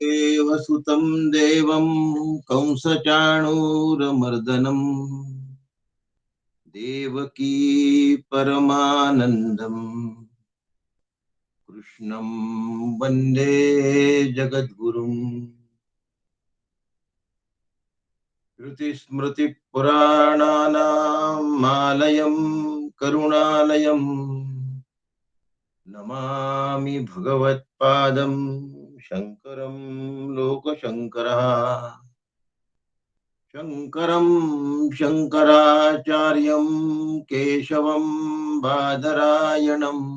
देवसुतं देवं कंसचाणूरमर्दनम् देवकी परमानन्दम् कृष्णं वन्दे जगद्गुरुम् श्रुतिस्मृतिपुराणानाम् आलयं करुणालयम् नमामि भगवत्पादं शङ्करं लोकशङ्करः शङ्करं शङ्कराचार्यं केशवं बादरायणम्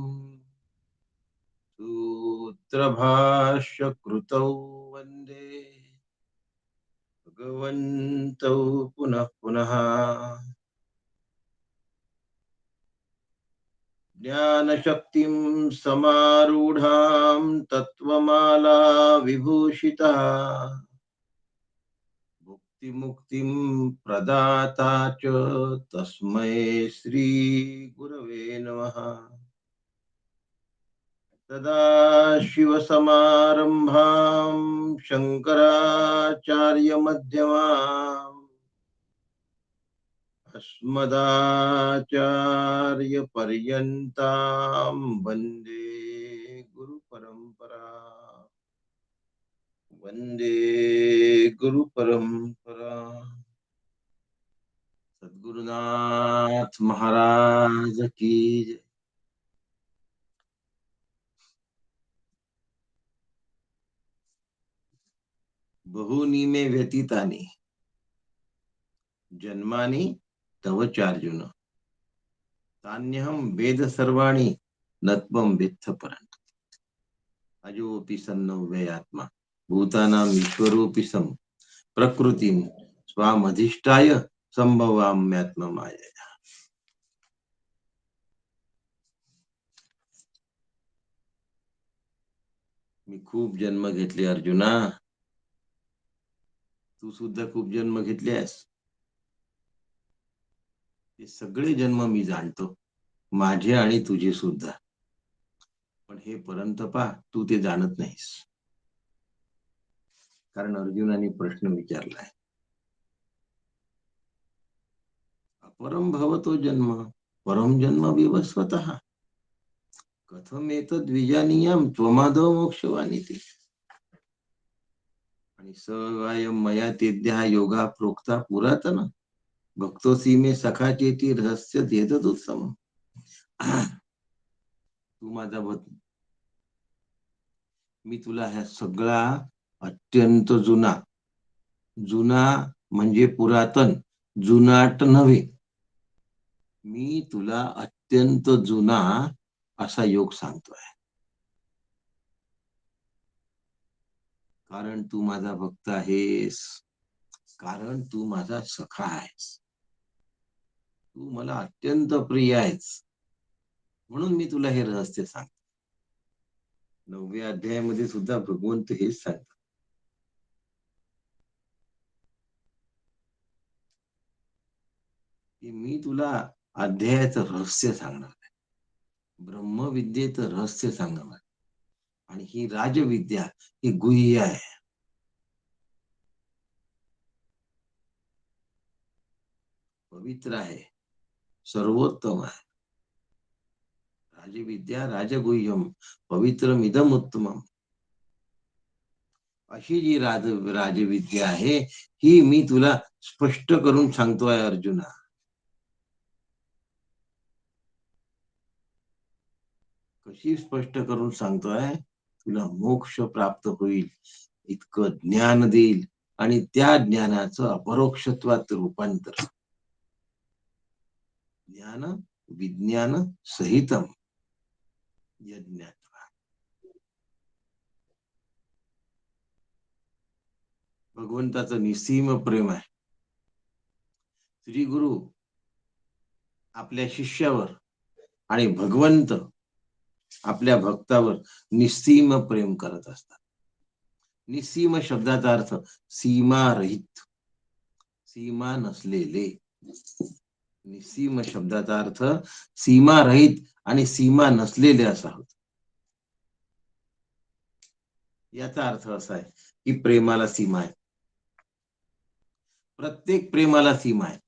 सूत्रभाष्यकृतौ वन्दे भगवन्तौ पुनः पुनः ज्ञानशक्तिं समारूढां तत्त्वमाला विभूषितः मुक्तिं प्रदाता च तस्मै श्री गुरवे नमः। तदा शिवसमारम्भां शङ्कराचार्यमध्यमाम् अस्मदाचार्यपर्यन्तां वन्दे गुरुपरम्परा वन्दे गुरुपरम्परा। सद्गुरुनाथ महाराज की जय। बहूनि मे व्यतीतानि जन्मानि तव चार्जुन तान्यहं वेद सर्वाणि न त्वं वेत्थ परन्तु अजोऽपि सन्नव्ययात्मा भूतानां ईश्वरोऽपि सम् प्रकृतिं स्वामधिष्ठाय संभवाम्यात्ममायया। मी खूप जन्म घेतले अर्जुना, तू सुद्धा खूप जन्म घेतलेस. हे सगळे जन्म मी जाणतो, माझे आणि तुझे सुद्धा. पण हे परंतपा तू ते जाणत नाहीस. कारण अर्जुनाने प्रश्न विचारलाय, अपरम भवतो जन्म परम जन्म विवस्वतः कथमेतद् विजानीयाम त्वमादौ मोक्षवानिति. आणि सवायम मया तेद्यः योगा प्रोक्ता पुरातन भक्तोसी मे सखा चेती रहस्य देदुत्तम. तू माझा भक्त, मी तुला ह्या सगळा अत्यंत जुना, जुना म्हणजे पुरातन, जुनाट नव्हे, मी तुला अत्यंत जुना असा योग सांगतोय. कारण तू माझा भक्त आहेस, कारण तू माझा सखा आहेस, तू मला अत्यंत प्रिय आहेस, म्हणून मी तुला हे रहस्य सांगतो. 9व्या अध्यायामध्ये सुद्धा भगवंत हेच सांगतात की मी तुला अध्यायाचं रहस्य सांगणार आहे, ब्रह्मविद्येचं रहस्य सांगणार आहे. आणि ही राजविद्या ही गुह्य आहे. पवित्र आहे, सर्वोत्तम आहे. राजविद्या राजगुह्यम पवित्रमिदम उत्तमम. अशी जी राजविद्या आहे ही मी तुला स्पष्ट करून सांगतोय अर्जुना. कशी स्पष्ट करून सांगतोय? तुला मोक्ष प्राप्त होईल इतकं ज्ञान देईल आणि त्या ज्ञानाचं अपरोक्षत्वात रूपांतर. ज्ञान विज्ञान सहितम यज्ञात. भगवंताचं निसीम प्रेम आहे. श्री गुरु आपल्या शिष्यावर आणि भगवंत आपल्या भक्तावर निसीम प्रेम करत असतात. निसीम शब्दाचा अर्थ सीमा रहित, सीमा नसलेले. निसीम शब्दाचा अर्थ सीमा रहित आणि सीमा नसलेले असा होतो. याचा अर्थ असा आहे की प्रेमाला सीमा आहे. प्रत्येक प्रेमाला सीमा आहे.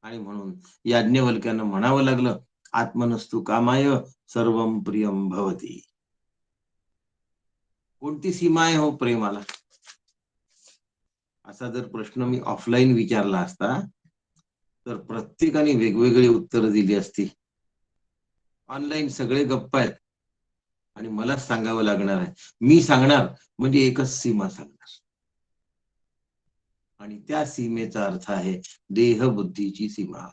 आणि म्हणून याज्ञवल्क्यानं म्हणावं लागलं, आत्मनस्तु कामाय सर्वं प्रियं भवती. कोणती सीमा आहे हो प्रेमाला? असा जर प्रश्न मी ऑफलाईन विचारला असता तर प्रत्येकाने वेगवेगळी उत्तरं दिली असती. ऑनलाईन सगळे गप्प आहेत आणि मलाच सांगावं लागणार आहे. मी सांगणार म्हणजे एकच सीमा सांगणार आणि त्या सीमेचा अर्थ आहे देह बुद्धीची सीमा.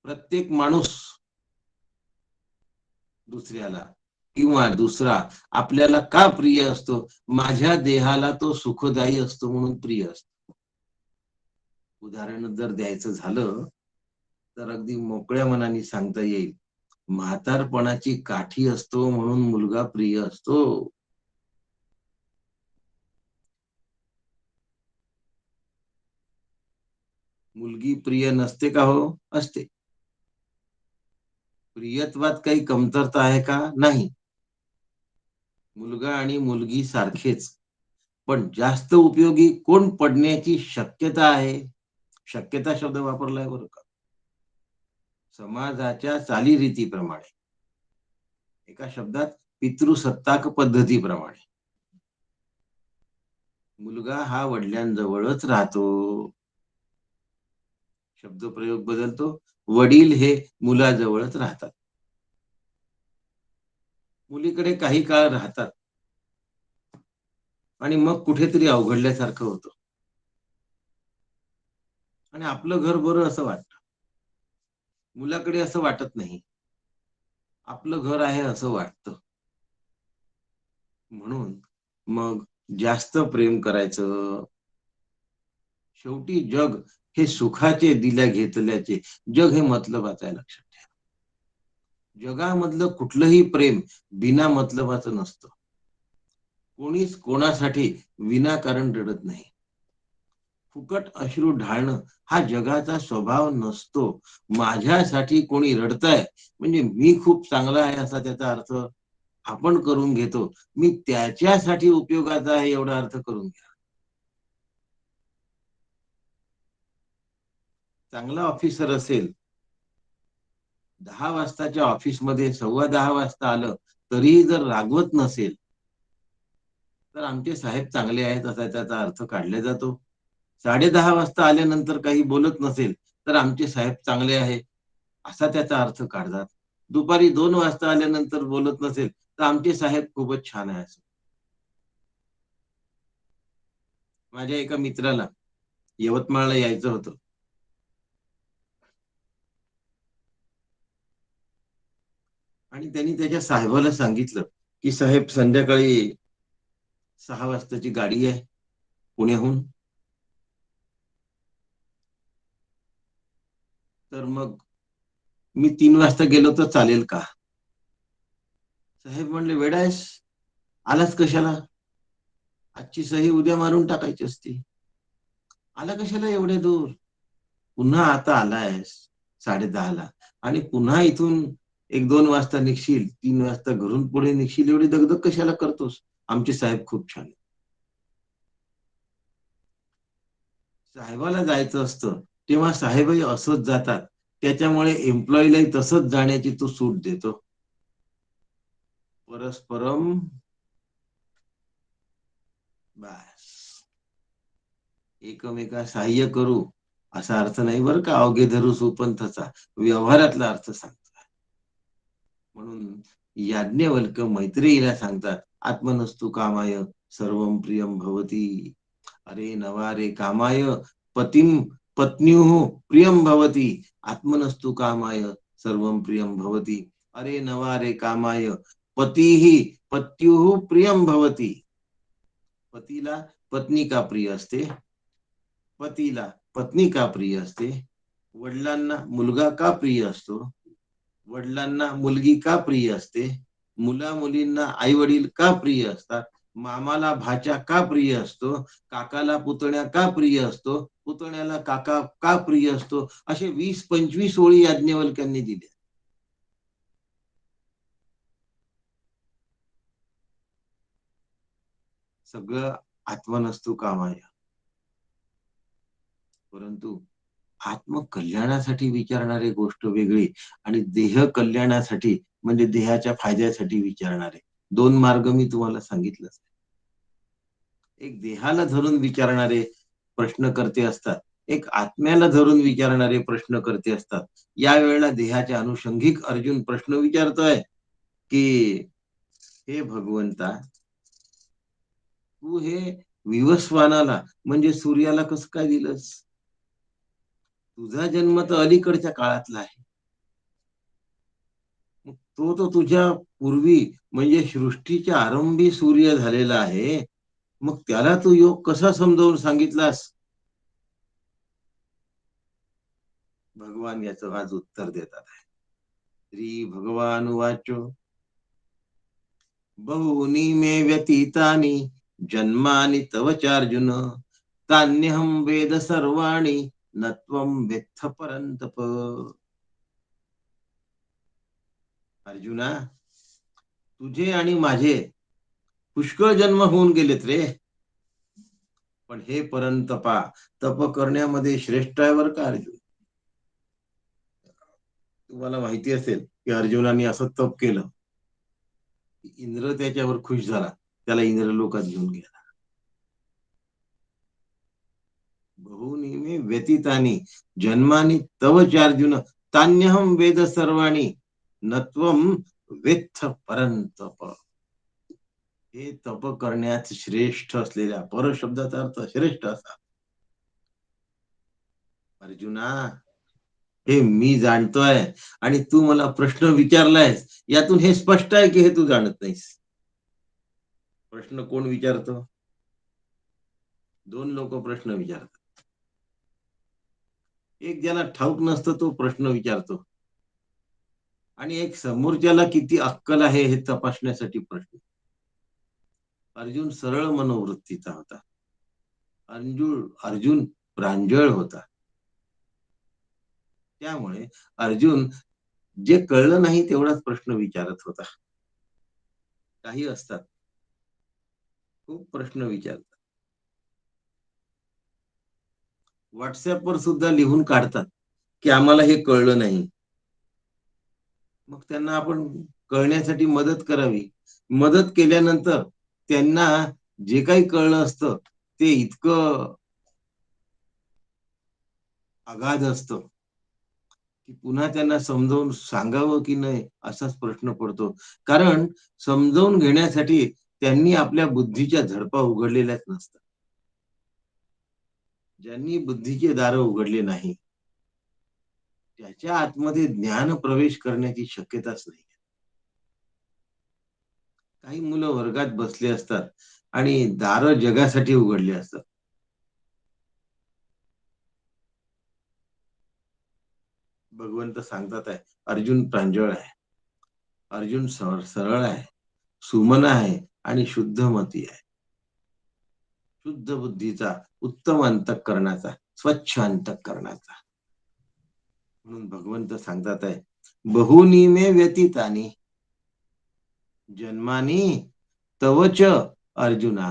प्रत्येक माणूस दुसऱ्याला किंवा दुसरा आपल्याला का प्रिय असतो? माझ्या देहाला तो सुखदायी असतो म्हणून प्रिय असतो. उदाहरण जर द्यायचं झालं तर अगदी मोकळ्या मनाने सांगता येईल, म्हातारपणाची काठी असतो म्हणून मुलगा प्रिय असतो. मुलगी प्रिय नसते का हो? असते. प्रियत्वात काही कमतरता आहे का? नाही. मुलगा आणि मुलगी सारखेच. पण जास्त उपयोगी कोण पडण्याची शक्यता आहे? शक्यता शब्द वापरलाय बरं का. समाजाच्या चालीरीतीप्रमाणे, एका शब्दात पितृसत्ताक पद्धतीप्रमाणे मुलगा हा वडिलांजवळच राहतो. शब्दप्रयोग बदलतो. वडील हे मुलाजवळच राहतात. मुलीकडे काही काळ राहतात आणि मग कुठेतरी अवघडल्यासारखं होतं आणि आपलं घर बरं असं वाटतं. मुलाकडे असं वाटत नाही. आपलं घर आहे असं वाटतं. म्हणून मग जास्त प्रेम करायचं. शेवटी जग हे सुखाचे दिल्या घेतल्याचे जग हे मतलबाचं आहे, लक्षात ठेवा. जगामधलं कुठलंही प्रेम बिना मतलबाचं नसतं. कोणीच कोणासाठी विनाकारण रडत नाही. फुकट अश्रू ढाळणं हा जगाचा स्वभाव नसतो. माझ्यासाठी कोणी रडतंय म्हणजे मी खूप चांगला आहे असा त्याचा अर्थ आपण करून घेतो. मी त्याच्यासाठी उपयोगाचा आहे एवढा अर्थ करून घ्या. चांगला ऑफिसर असेल, 10 वाजताच्या ऑफिसमध्ये 10:15 वाजता आलं तरीही जर रागवत नसेल तर आमचे साहेब चांगले आहेत असा त्याचा अर्थ काढला जातो. 10:30 वाजता आल्यानंतर काही बोलत नसेल तर आमचे साहेब चांगले आहे असा त्याचा अर्थ काढतात. दुपारी 2 वाजता आल्यानंतर बोलत नसेल तर आमचे साहेब खूपच छान आहे असं. माझ्या एका मित्राला यवतमाळला यायचं होतं आणि त्यांनी त्याच्या साहेबाला सांगितलं की साहेब संध्याकाळी 6 वाजताची गाडी आहे पुण्याहून, तर मग मी 3 वाजता गेलो तर चालेल का? साहेब म्हणले, वेडा आहेस, आलाच कशाला? आजची सही उद्या मारून टाकायची असती. आला कशाला एवढे दूर? पुन्हा आता आलायस 10:30ला आणि पुन्हा इथून 1-2 वाजता निघशील, 3 वाजता घरून पुढे निघशील, एवढी दगदग कशाला करतोस? आमचे साहेब खूप छान आहेत. साहेबाला जायचं असतं तेव्हा साहेबही असंच जातात. त्याच्यामुळे एम्प्लॉईलाही तसंच जाण्याची तू सूट देतो. परस्परम बस, एकमेका सहाय्य करू असा अर्थ नाही बरं का. अवघे धरू सुपंथाचा व्यवहारातला अर्थ सांगतो. म्हणून याज्ञवल्क मैत्रेयीला सांगतात, आत्मनस्तु कामाय सर्वं प्रियं भवती. अरे नवा रे कामाय पतिम पत्न्युः प्रियं भवती. आत्मनस्तु कामाय सर्वं प्रियं भवती. अरे नवा रे कामाय पतीः पत्युः प्रियं भवती. पतीला पत्नी का प्रिय असते? पतीला पत्नी का प्रिय असते? वडिलांना मुलगा का प्रिय असतो? वडिलांना मुलगी का प्रिय असते? मुला मुलींना आई वडील का प्रिय असतात? मामाला भाच्या का प्रिय असतो? काकाला पुतण्या का प्रिय असतो? पुतण्याला काका का प्रिय असतो? असे 20-25 ओळी याज्ञवल्क्यांनी दिल्या. सगळं आत्मनस्तू कामाया, परंतु आत्मकल्याणासाठी विचारणारी गोष्ट वेगळी आणि देह कल्याणासाठी म्हणजे देहाच्या फायद्यासाठी विचारणारे दोन मार्ग मी तुम्हाला सांगितलंच. एक देहाला धरून विचारणारे प्रश्नकर्ते असतात, एक आत्म्याला धरून विचारणारे प्रश्नकर्ते असतात. यावेळेला देहाच्या अनुषंगिक अर्जुन प्रश्न विचारतोय की हे भगवंता, तू हे विवस्वानाला म्हणजे सूर्याला कसं काय दिलंस? तुझा जन्म तर अलीकडच्या काळातला आहे. मग तो तो तुझ्या पूर्वी म्हणजे सृष्टीच्या आरंभी सूर्य झालेला आहे. मग त्याला तू योग कसा समजावून सांगितलास? भगवान याचं आज उत्तर देतात आहे. श्री भगवान वाचो, बहूनि मे व्यतीतानि जन्मानि तव चार्जुन, तान्यहं वेद सर्वाणि न त्वं वेत्थ परन्तप. अर्जुना, तुझे आणि माझे पुष्कळ जन्म होऊन गेलेत रे. पण हे परंतपा, तप करण्यामध्ये श्रेष्ठ आहे बर का अर्जुन. तुम्हाला माहिती असेल की अर्जुनाने असं तप केलं, इंद्र त्याच्यावर खुश झाला, त्याला इंद्र लोकात घेऊन गेला. बहूनि मे व्यतीतानि जन्मानि तव चार्जुन, तान्यहं वेद सर्वाणि न त्वं वेत्थ परंतप. हे तप करण्यात श्रेष्ठ असलेल्या पर शब्दाचा अर्थ श्रेष्ठ असा. अर्जुना, हे मी जाणतोय आणि तू मला प्रश्न विचारलायस, यातून हे स्पष्ट आहे की हे तू जाणत नाहीस. प्रश्न कोण विचारतो? दोन लोक प्रश्न विचारतात. एक ज्याला ठाऊक नसतं तो प्रश्न विचारतो, आणि एक समोरच्याला किती अक्कल आहे हे तपासण्यासाठी प्रश्न. अर्जुन सरळ मनोवृत्तीचा होता. अर्जुन प्रांजळ होता. त्यामुळे अर्जुन जे कळलं नाही तेवढाच प्रश्न विचारत होता. काही असतात खूप प्रश्न विचारतात, व्हॉट्सअपवर सुद्धा लिहून काढतात की आम्हाला हे कळलं नाही. मग त्यांना आपण कळण्यासाठी मदत करावी. मदत केल्यानंतर त्यांना जे काही कळलं असतं ते इतकं अगाध असतं की पुन्हा त्यांना समजावून सांगावं की नाही असाच प्रश्न पडतो. कारण समजावून घेण्यासाठी त्यांनी आपल्या बुद्धीच्या झडपा उघडलेल्याच नसतात. ज्यांनी बुद्धीचे दार उघडले नाही त्याच्या आतमध्ये ज्ञान प्रवेश करण्याची शक्यताच नाही. काही मुलं वर्गात बसले असतात आणि दार जगासाठी उघडले असतात. भगवंत सांगतात आहे, अर्जुन प्रांजळ आहे, अर्जुन सरळ आहे, सुमन आहे आणि शुद्धमती आहे. शुद्ध बुद्धीचा, उत्तम अंतःकरणाचा, स्वच्छ अंतःकरणाचा. म्हणून भगवंत सांगतात आहे, बहुनी मे व्यतीतानि जन्मानी तवच अर्जुना.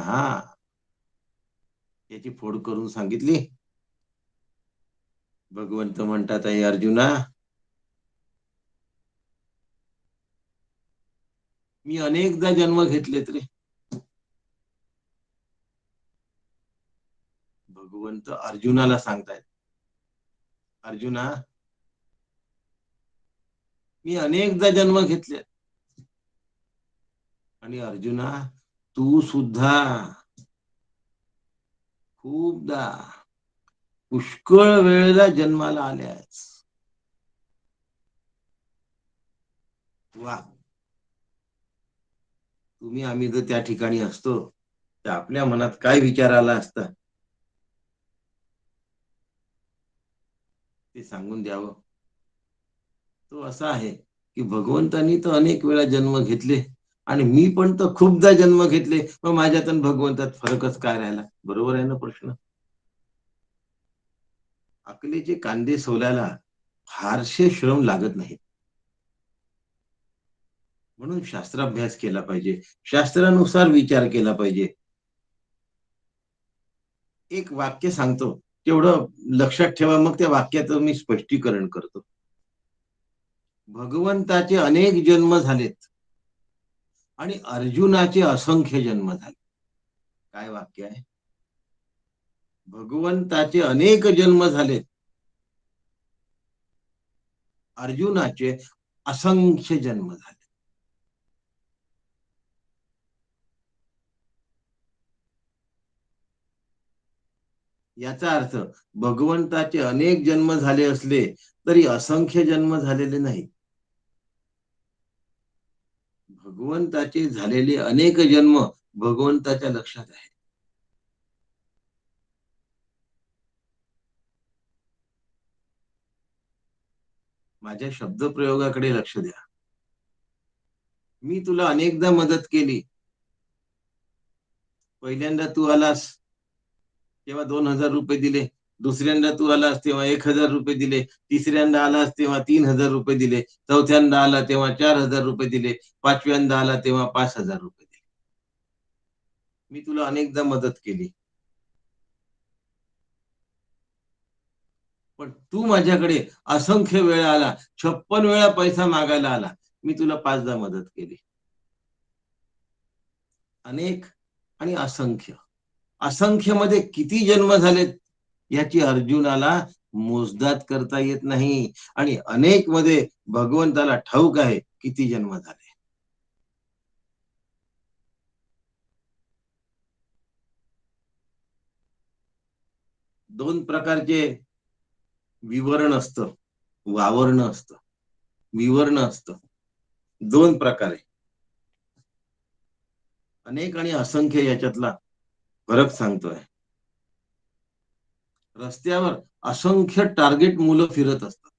याची फोड करून सांगितली. भगवंत म्हणतात आहे, अर्जुना, मी अनेकदा जन्म घेतलेत रे. भगवंत अर्जुनाला सांगतायत, अर्जुना, मी अनेकदा जन्म घेतले. आणि अर्जुना, तू सुद्धा खूपदा पुष्कळ वेळेला जन्माला आल्यास. वा, तुम्ही आम्ही जर त्या ठिकाणी असतो तर आपल्या मनात काय विचार आला असता ते सांगून द्यावं. तो असा आहे की भगवंतानी तर अनेक वेळा जन्म घेतले आणि मी पण तर खूपदा जन्म घेतले, मग माझ्यात आणि भगवंतात फरकच काय राहिला? बरोबर आहे ना प्रश्न. अकलेचे कांदे सोलायला फारसे श्रम लागत नाहीत. म्हणून शास्त्राभ्यास केला पाहिजे, शास्त्रानुसार विचार केला पाहिजे. एक वाक्य सांगतो, तेवढं लक्षात ठेवा, मग त्या वाक्याचं मी स्पष्टीकरण करतो. भगवंताचे अनेक जन्म झालेत आणि अर्जुनाचे असंख्य जन्म झाले. काय वाक्य आहे? भगवंताचे अनेक जन्म झालेत, अर्जुनाचे असंख्य जन्म झाले. याचा अर्थ भगवंताचे अनेक जन्म झाले असले तरी असंख्य जन्म झालेले नाही. भगवंताचे झालेले अनेक जन्म भगवंताच्या लक्षात आहे. माझ्या शब्दप्रयोगाकडे लक्ष द्या. मी तुला अनेकदा मदत केली. पहिल्यांदा तू आलास तेव्हा 2,000 रुपये दिले, दुसऱ्यांदा तू आलास तेव्हा 1,000 रुपये दिले, तिसऱ्यांदा आलास तेव्हा 3,000 रुपये दिले, चौथ्यांदा आला तेव्हा 4,000 रुपये दिले, पाचव्यांदा आला तेव्हा 5,000 रुपये दिले. मी तुला अनेकदा मदत केली, पण तू माझ्याकडे असंख्य वेळा आला, 56 वेळा पैसा मागायला आला. मी तुला 5दा मदत केली. अनेक आणि असंख्य. असंख्य मध्ये किती जन्म झालेत याची अर्जुनाला मोजदाद करता येत नाही, आणि अनेक मध्ये भगवंताला ठाऊक आहे किती जन्म झाले. दोन प्रकारचे विवरण असतं, वावरण असतं, विवरण असतं. दोन प्रकारे, अनेक आणि असंख्य याच्यातला फरक सांगतोय. रस्त्यावर असंख्य टार्गेट मुलं फिरत असतात.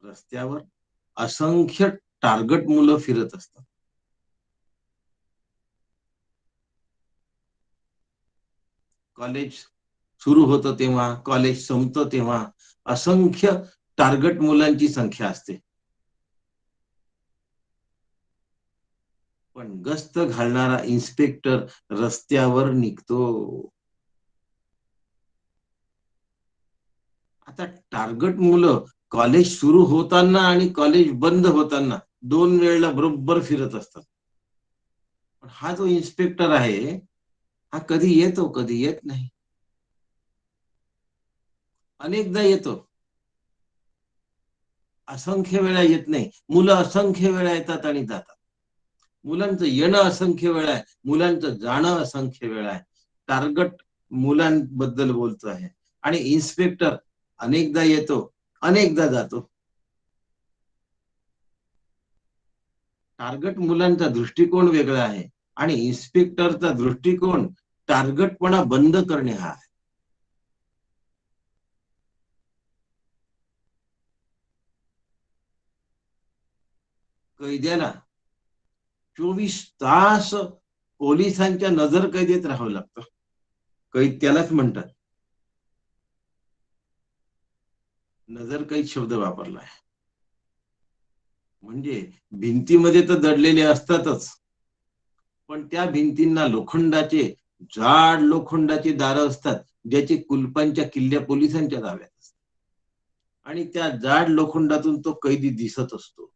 रस्त्यावर असंख्य टार्गेट मुलं फिरत असतात. कॉलेज सुरू होतं तेव्हा, कॉलेज संपतं तेव्हा असंख्य टार्गेट मुलांची संख्या असते. पण गस्त घालणारा इन्स्पेक्टर रस्त्यावर निघतो. आता टार्गेट मुलं कॉलेज सुरू होताना आणि कॉलेज बंद होताना 2 वेळेला बरोबर फिरत असतात. पण हा जो इन्स्पेक्टर आहे, हा कधी येतो कधी येत नाही. अनेकदा येतो, असंख्य वेळा येत नाही. मुलं असंख्य वेळा येतात आणि जातात. मुलांचं येणं असंख्य वेळा आहे, मुलांचं जाणं असंख्य वेळा आहे. टार्गेट मुलांबद्दल बोलतो आहे. आणि इन्स्पेक्टर अनेकदा येतो, अनेकदा जातो. टार्गेट मुलांचा दृष्टिकोन वेगळा आहे आणि इन्स्पेक्टरचा दृष्टिकोन टार्गेटपणा बंद करणे हा आहे. कैद्याला 24 तास पोलिसांच्या नजर कैदेत राहावं लागतं. कैद त्यालाच म्हणतात. नजर कैद शब्द वापरला आहे. म्हणजे भिंतीमध्ये तर दडलेले असतातच, पण त्या भिंतींना लोखंडाचे, जाड लोखंडाचे दारं असतात, ज्याचे कुलपांच्या किल्ल्या पोलिसांच्या ताब्यात असतात. आणि त्या जाड लोखंडातून तो कैदी दिसत असतो.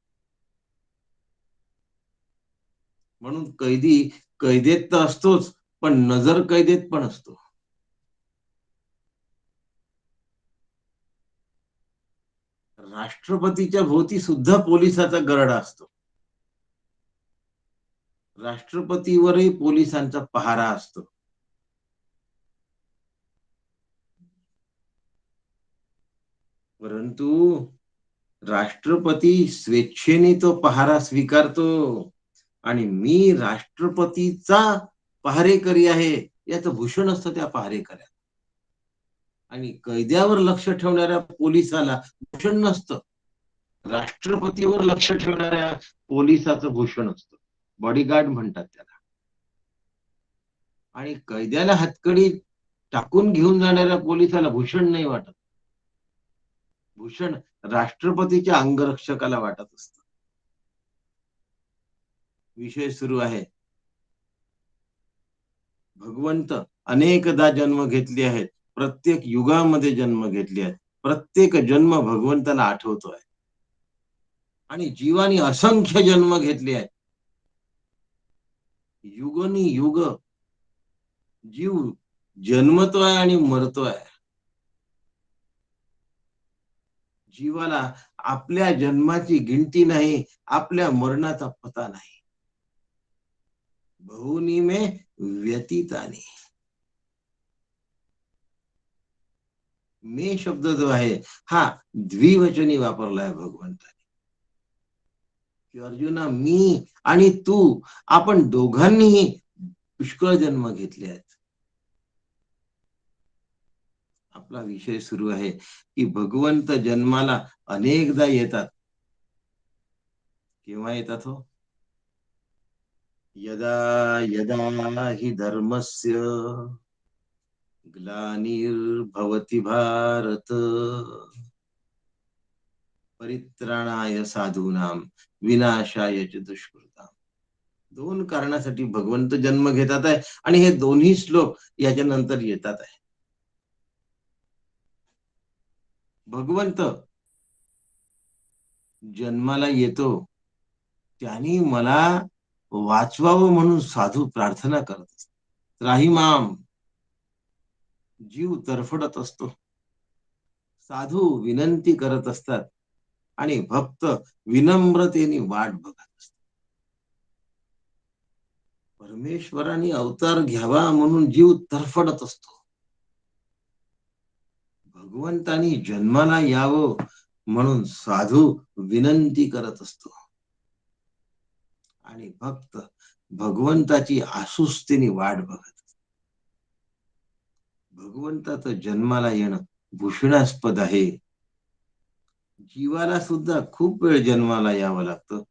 म्हणून कैदी कैदेत तर असतोच, पण नजर कैदेत पण असतो. राष्ट्रपतीच्या भोवती सुद्धा पोलिसाचा गरडा असतो. राष्ट्रपतीवरही पोलिसांचा पहारा असतो. परंतु राष्ट्रपती स्वेच्छेने तो पहारा स्वीकारतो, आणि मी राष्ट्रपतीचा पहारेकरी आहे याचं भूषण असतं त्या पहारेकऱ्याला. आणि कैद्यावर लक्ष ठेवणाऱ्या पोलिसाला भूषण नसतं, राष्ट्रपतीवर लक्ष ठेवणाऱ्या पोलिसाचं भूषण असतं. बॉडीगार्ड म्हणतात त्याला. आणि कैद्याला हातकडी टाकून घेऊन जाणाऱ्या पोलिसाला भूषण नाही वाटत, भूषण राष्ट्रपतीच्या अंगरक्षकाला वाटत असत. विषय सुरू आहे. भगवंत अनेकदा जन्म घेतले आहेत, प्रत्येक युगामध्ये जन्म घेतले आहेत, प्रत्येक जन्म भगवंताला आठवतोय आणि जीवानी असंख्य जन्म घेतले आहेत. युगोनी युग जीव जन्मतोय आणि मरतोय. जीवाला आपल्या जन्माची गिनती नाही, आपल्या मरणाचा पता नाही. बहुनी में व्यतीतानी. मे शब्द जो आहे हा द्विवचनी वापरलाय भगवंताने, की अर्जुना मी आणि तू आपण दोघांनीही पुष्कळ जन्म घेतले आहेत. आपला विषय सुरू आहे की भगवंत जन्माला अनेकदा येतात. केव्हा येतात हो? यदा यदा हि धर्मस्य ग्लानिर्भवति भारत परित्राणाय साधूनां विनाशाय च दुष्कृताम्. दोन कारणासाठी भगवंत जन्म घेतात आहे आणि हे दोन्ही श्लोक याच्या नंतर येतात आहे. भगवंत जन्माला येतो, त्यांनी मला वाचवावं म्हणून साधू प्रार्थना करत असतात. त्राहिमाम, जीव तरफडत असतो, साधू विनंती करत असतात आणि भक्त विनम्रतेने वाट बघत असतात. परमेश्वराने अवतार घ्यावा म्हणून जीव तरफडत असतो. भगवंतानी जन्माला यावं म्हणून साधू विनंती करत असतो आणि भक्त भगवंताची आसुस्तेने वाट बघत. भगवंताचं जन्माला येणं भूषणास्पद आहे. जीवाला सुद्धा खूप वेळ जन्माला यावं लागतं,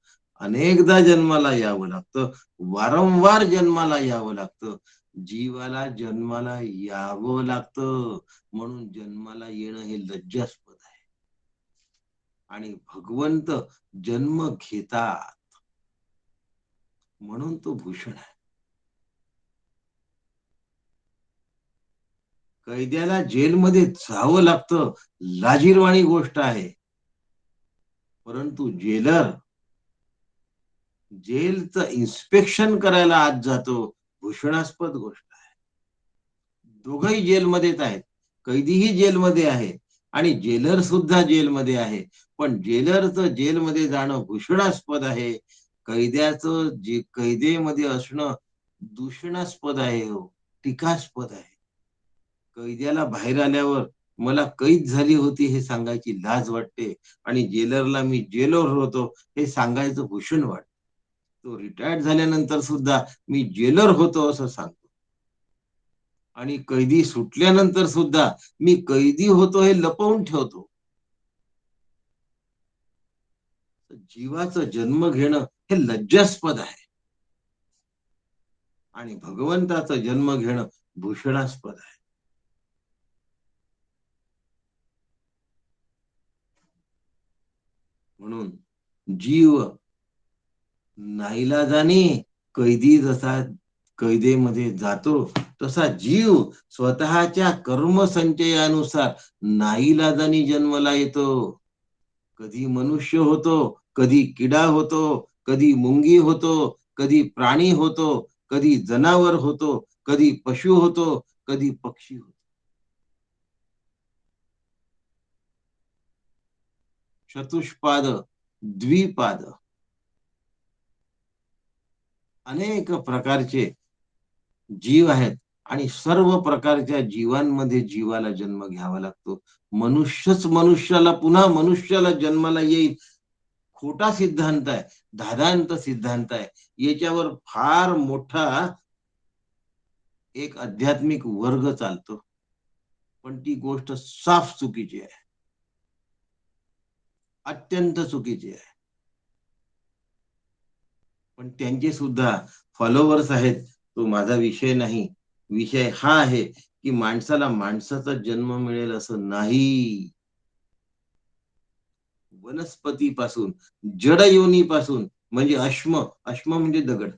अनेकदा जन्माला यावं लागतं, वारंवार जन्माला यावं लागतं. जीवाला जन्माला यावं लागतं म्हणून जन्माला येणं हे लज्जास्पद आहे. आणि भगवंत जन्म घेतात म्हणून तो भूषण आहे. कैद्याला जेलमध्ये जावं लागतं, लाजिरवाणी गोष्ट आहे, परंतु जेलर जेलचं इन्स्पेक्शन करायला आज जातो, भूषणास्पद गोष्ट आहे. दोघही जेलमध्येच आहेत, कैदीही जेलमध्ये आहे आणि जेलर सुद्धा जेलमध्ये आहे, पण जेलरचं जेलमध्ये जाणं भूषणास्पद आहे, कैद्याचं जे कैदेमध्ये असणं दूषणास्पद आहे, हो टीकास्पद आहे. कैद्याला बाहेर आल्यावर मला कैद झाली होती हे सांगायची लाज वाटते आणि जेलरला मी जेलर होतो हे सांगायचं भूषण वाटतं. तो रिटायर्ड झाल्यानंतर सुद्धा मी जेलर होतो असं सांगतो आणि कैदी सुटल्यानंतर सुद्धा मी कैदी होतो हे लपवून ठेवतो. जीवाचं जन्म घेणं हे लज्जास्पद आहे आणि भगवंताचं जन्म घेणं भूषणास्पद आहे. म्हणून जीव नाईलाजाने कैदी जसा कैदेमध्ये जातो, तसा जीव स्वतःच्या कर्मसंचयानुसार नाईलाजाने जन्मला येतो. कधी मनुष्य होतो, कधी किडा होतो, कधी मुंगी होतो, कधी प्राणी होतो, कधी जनावर होतो, कधी पशु होतो, कधी पक्षी होतो. चतुष्पाद, द्विपाद, अनेक प्रकारचे जीव आहेत आणि सर्व प्रकारच्या जीवांमध्ये जीवाला जन्म घ्यावा लागतो. मनुष्यच मनुष्याला पुन्हा मनुष्याला जन्माला येईल, खोटा सिद्धांत आहे, धादांत सिद्धांत आहे. याच्यावर फार मोठा एक आध्यात्मिक वर्ग चालतो, पण ती गोष्ट साफ चुकीची आहे, अत्यंत चुकीची आहे. पण त्यांचे सुद्धा फॉलोवर्स आहेत, तो माझा विषय नाही. विषय हा आहे की माणसाला माणसाचा जन्म मिळेल असं नाही. वनस्पतीपासून, जड योनीपासून, म्हणजे अश्म, अश्म म्हणजे दगड,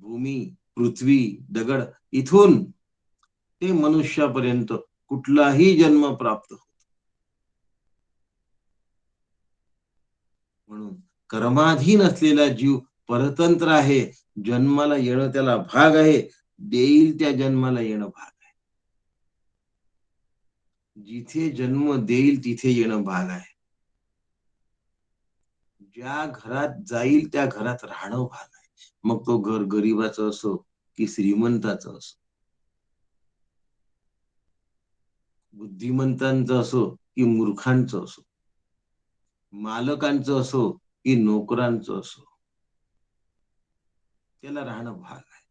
भूमी, पृथ्वी, दगड, इथून ते मनुष्यापर्यंत कुठलाही जन्म प्राप्त होतो. म्हणून कर्माधीन असलेला जीव परतंत्र आहे. जन्माला येणं त्याला भाग आहे. देईल त्या जन्माला येणं भाग आहे. जिथे जन्म देईल तिथे येणं भाग आहे. ज्या घरात जाईल त्या घरात राहणं भाग आहे. मग तो घर गरिबाचं असो की श्रीमंताचं असो, बुद्धिमंतांचं असो की मूर्खांचं असो, मालकांचं असो की नोकरांचं असो, त्याला राहणं भाग आहे.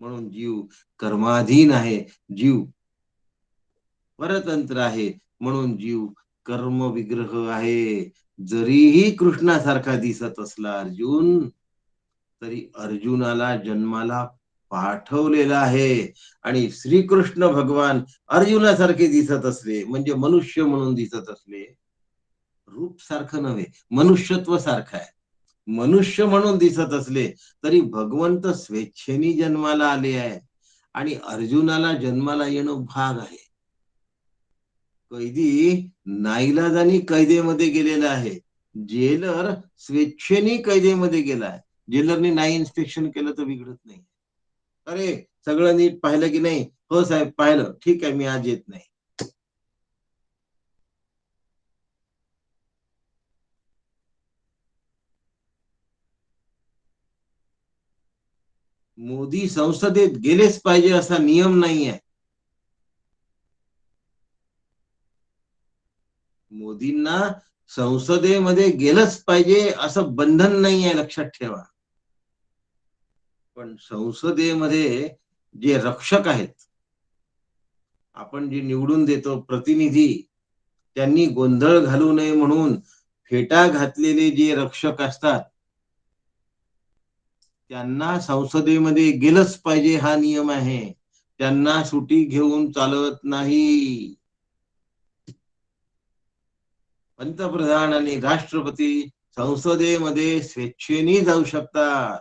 म्हणून जीव कर्माधीन आहे. जीव परतंत्र आहे. म्हणून जीव कर्मविग्रह आहे. जरीही कृष्णासारखा दिसत असला अर्जुन, तरी अर्जुनाला जन्माला पाठवलेला आहे. आणि श्रीकृष्ण भगवान अर्जुनासारखे दिसत असले, म्हणजे मनुष्य म्हणून दिसत असले, रूप सारखं नव्हे, मनुष्यत्व सारखं आहे, मनुष्य म्हणून दिसत असले, तरी भगवंत स्वेच्छेने जन्माला आले आहे. आणि अर्जुनाला जन्माला येणं भाग आहे. कैदी नाईलाजाने कैदेमध्ये गेलेला आहे. जेलर स्वेच्छेने कैदेमध्ये गेलाय. जेलरने नाही इन्स्पेक्शन केलं तर बिघडत नाही. अरे, सगळं नीट पाहिलं की नाही? हो साहेब, पाहिलं. ठीक आहे, मी आज येत नाही. मोदी संसदेत गेलेच पाहिजे असा नियम नाही आहे. मोदींना संसदेमध्ये गेलंच पाहिजे असं बंधन नाही आहे, लक्षात ठेवा. पण संसदेमध्ये जे रक्षक आहेत, आपण जे निवडून देतो प्रतिनिधी, त्यांनी गोंधळ घालू नये म्हणून फेटा घातलेले जे रक्षक असतात, त्यांना संसदेमध्ये गेलंच पाहिजे हा नियम आहे. त्यांना सुटी घेऊन चालत नाही. पंतप्रधान आणि राष्ट्रपती संसदेमध्ये स्वेच्छेने जाऊ शकतात.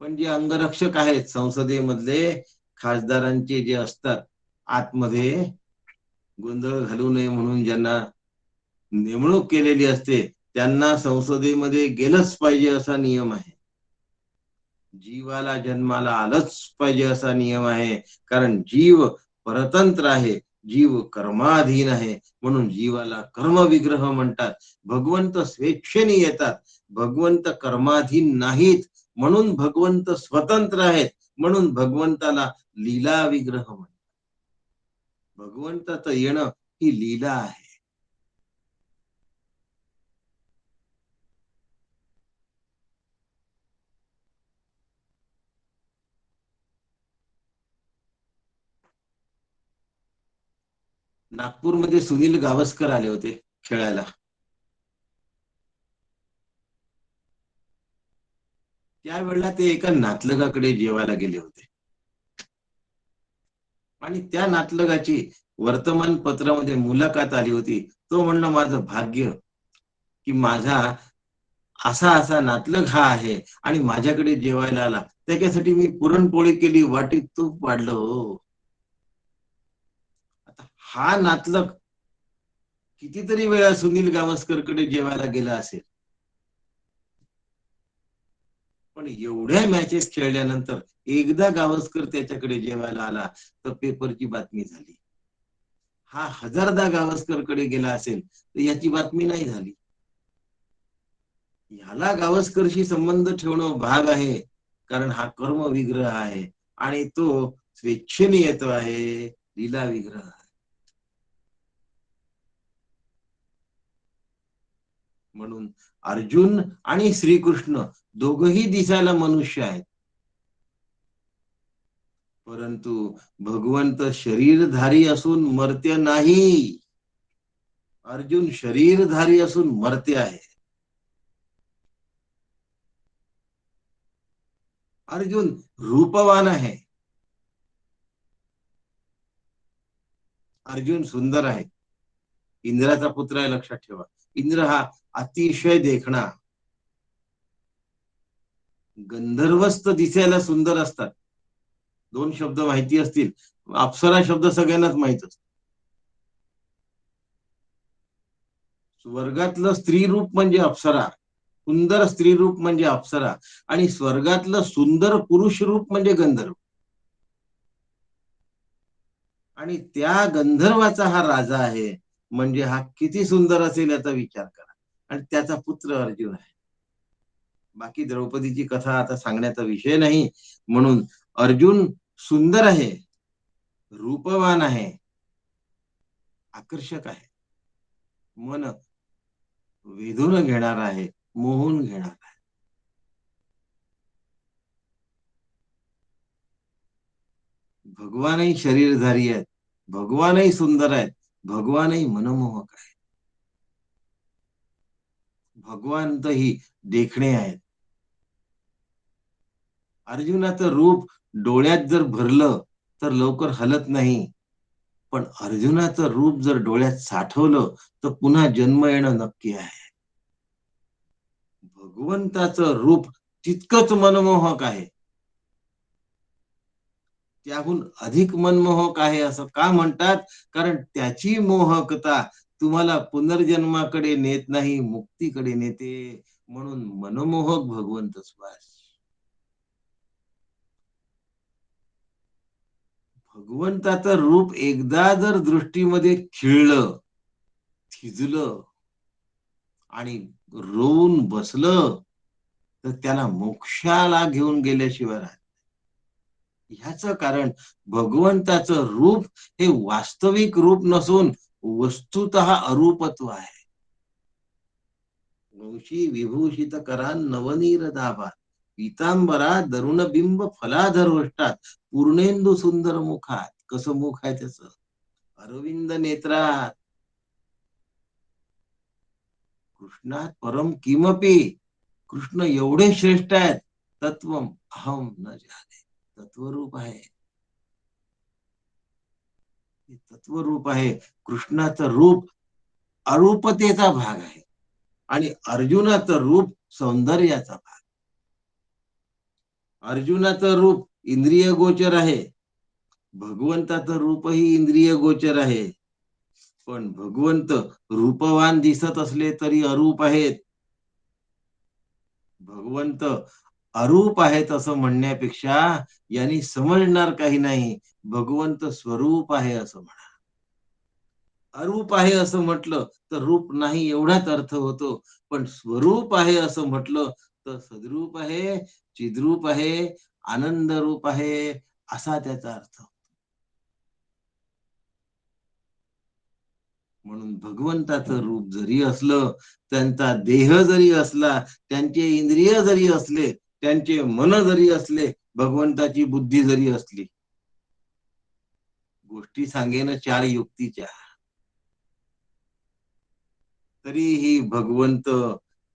पण जे अंगरक्षक आहेत संसदेमधले, खासदारांचे जे असतात, आतमध्ये गोंधळ घालू नये म्हणून ज्यांना नेमणूक केलेली असते, त्यांना संसदेमध्ये गेलंच पाहिजे असा नियम आहे. जीवाला जन्माला आलंच पाहिजे असा नियम आहे. कारण जीव परतंत्र आहे, जीव कर्माधीन आहे. म्हणून जीवाला कर्मविग्रह म्हणतात. भगवंत स्वेच्छेने येतात, भगवंत कर्माधीन नाहीत. म्हणून भगवंत स्वतंत्र आहेत. म्हणून भगवंताला लीला विग्रह म्हणतात. भगवंताचं येणं ही लीला आहे. नागपूरमध्ये सुनील गावस्कर आले होते खेळायला. त्यावेळेला ते एका नातलगाकडे जेवायला गेले होते. आणि त्या नातलगाची वर्तमानपत्रामध्ये मुलाखत आली होती. तो म्हणणं माझं भाग्य की माझा असा असा नातलग हा आहे आणि माझ्याकडे जेवायला आला. त्याच्यासाठी मी पुरणपोळी केली, वाटीत तूप वाढलं. हो, आता हा नातलग कितीतरी वेळा सुनील गावस्करकडे जेवायला गेला असेल. पण एवढ्या मॅचेस खेळल्यानंतर एकदा गावस्कर त्याच्याकडे जेवायला आला तर पेपरची बातमी झाली. हा हजारदा गावस्करकडे गेला असेल तर याची बातमी नाही झाली. ह्याला गावस्करशी संबंध ठेवणं भाग आहे. कारण हा कर्म विग्रह आहे आणि तो स्वेच्छेने येतो आहे, लीला विग्रह. म्हणून अर्जुन आणि श्रीकृष्ण दोघही दिसायला मनुष्य आहेत, परंतु भगवंत शरीरधारी असून मर्त्य नाही. अर्जुन शरीरधारी असून मर्त्य आहे. अर्जुन रूपवान आहे. अर्जुन सुंदर आहे. इंद्राचा पुत्र आहे, लक्षात ठेवा. इंद्र हा अतिशय देखणा, गंधर्वस्त दिसायला सुंदर असतात. 2 शब्द माहिती असतील. अप्सरा शब्द सगळ्यांनाच माहित असतो. स्वर्गातलं स्त्री रूप म्हणजे अप्सरा, सुंदर स्त्री रूप म्हणजे अप्सरा, आणि स्वर्गातलं सुंदर पुरुष रूप म्हणजे गंधर्व. आणि त्या गंधर्वाचा हा राजा आहे, म्हणजे हा किती सुंदर असेल याचा विचार करा. आणि त्याचा पुत्र अर्जुन आहे. बाकी द्रौपदीची कथा आता सांगण्याचा विषय नाही. म्हणून अर्जुन सुंदर आहे, रूपवान आहे, आकर्षक आहे, मन वेधून घेणार आहे, मोहून घेणार आहे. भगवानही शरीरधारी आहेत, भगवानही सुंदर आहेत, भगवानही मनमोहक आहे, भगवानही देखणे आहेत. अर्जुनाचं रूप डोळ्यात जर भरलं तर लवकर हलत नाही, पण अर्जुनाचं रूप जर डोळ्यात साठवलं तर पुन्हा जन्म येणं नक्की आहे. भगवंताचं रूप तितकंच मनमोहक आहे, त्याहून अधिक मनमोहक आहे. असं का म्हणतात? कारण त्याची मोहकता तुम्हाला पुनर्जन्माकडे नेत नाही, मुक्तीकडे नेते. म्हणून मनमोहक भगवंत श्वास. भगवंताचं रूप एकदा जर दृष्टीमध्ये खिळलं, थिजलं आणि रोवून बसलं, तर त्याला मोक्षाला घेऊन गेल्याशिवाय राहत. ह्याचं कारण भगवंताचं रूप हे वास्तविक रूप नसून वस्तुतः अरूपत्व आहे. वंशी विभूषित करा नवनीर दाभा, पीतांबरा दरुण बिंब फलाधर वष्टात, पूर्णेंदू सुंदर मुखात. कसं मुख आहे त्याच? अरविंद नेत्रात. कृष्णात परम किमपी. कृष्ण एवढे श्रेष्ठ आहेत, तत्व अहम न जाने. तत्वरूप आहे, तत्वरूप आहे. कृष्णाचं रूप अरूपतेचा भाग आहे, आणि अर्जुनाचं रूप सौंदर्याचा भाग. अर्जुनाचं रूप इंद्रिय गोचर आहे, भगवंताचं रूपही इंद्रिय गोचर आहे. पण भगवंत रूपवान दिसत असले तरी अरूप आहेत. भगवंत अरूप आहेत असं म्हणण्यापेक्षा यांनी समजणार काही नाही. भगवंत स्वरूप आहे असं म्हणा. अरूप आहे असं म्हटलं तर रूप नाही एवढाच अर्थ होतो. पण स्वरूप आहे असं म्हटलं तर सद्रूप आहे, चिद्रूप आहे, आनंद रूप आहे, असा त्याचा अर्थ. म्हणून भगवंताचं रूप जरी असलं, त्यांचा देह जरी असला, त्यांचे इंद्रिय जरी असले, त्यांचे मन जरी असले, भगवंताची बुद्धी जरी असली, गोष्टी सांगेन 4 युक्तीच्या, तरीही भगवंत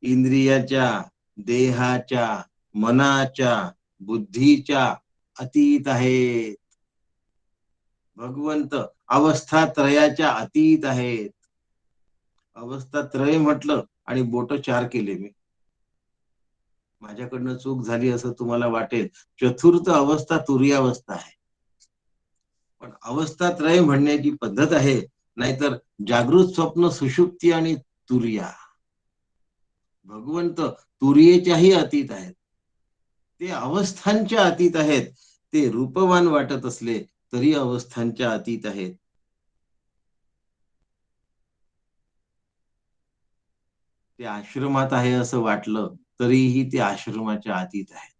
इंद्रियाच्या, देहाच्या, मनाच्या, बुद्धीच्या अतीत आहेत. भगवंत अवस्थात्रयाच्या अतीत आहेत. अवस्थात्रय म्हटलं आणि बोट 4 केले मी. माझ्याकडनं चूक झाली असं तुम्हाला वाटेल. चतुर्थ अवस्था तुरीयावस्था आहे. पण अवस्थात्रय म्हणण्याची पद्धत आहे. नाहीतर जागृत, स्वप्न, सुषुप्ती आणि तुर्या. भगवंत तुर्येच्याही अतीत आहेत. ते अवस्थांच्या अतीत आहेत. ते रूपवान वाटत असले तरी अवस्थांच्या अतीत आहेत. ते आश्रमात आहे असं वाटलं तरीही ते आश्रमाच्या अतीत आहे.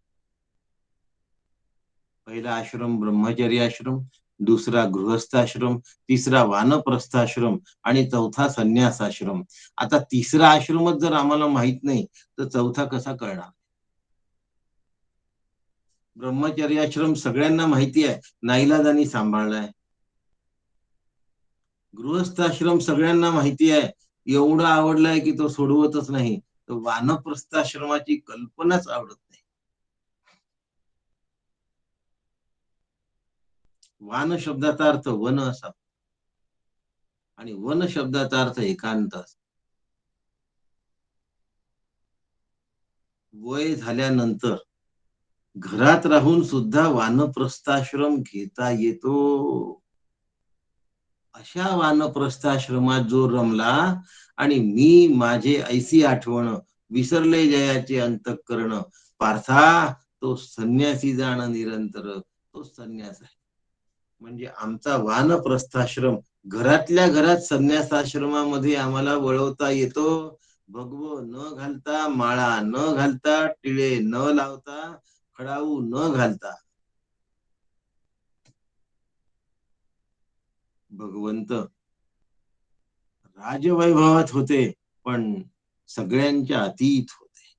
पहिला आश्रम ब्रह्मचर्य आश्रम, दुसरा गृहस्थाश्रम, तिसरा वानप्रस्थाश्रम आणि चौथा संन्यासाश्रम. आता तिसरा आश्रमच जर आम्हाला माहित नाही तर चौथा कसा कळणार? ब्रह्मचर्याश्रम सगळ्यांना माहिती आहे, नाईलाजानी सांभाळलाय. गृहस्थाश्रम सगळ्यांना माहिती आहे, एवढा आवडलाय की तो सोडवतच नाही. तर वानप्रस्थाश्रमाची कल्पनाच आवडत नाही. वान शब्दाचा अर्थ वन असा, आणि वन शब्दाचा अर्थ एकांत असा. वय झाल्यानंतर घरात राहून सुद्धा वानप्रस्थाश्रम घेता येतो. अशा वानप्रस्थाश्रमात जो रमला आणि मी माझे ऐसी आठवण विसरले जयाचे अंतःकरण पार्था, तो संन्यासी जाण निरंतर, तो संन्यास आहे. म्हणजे आमचा वानप्रस्थाश्रम घरातल्या घरात संन्यासाश्रमामध्ये आम्हाला वळवता येतो. भगवो न घालता, माळा न घालता, टिळे न लावता, खडाऊ न घालता. भगवंत राजवैभवात होते, पण सगळ्यांच्या अतीत होते.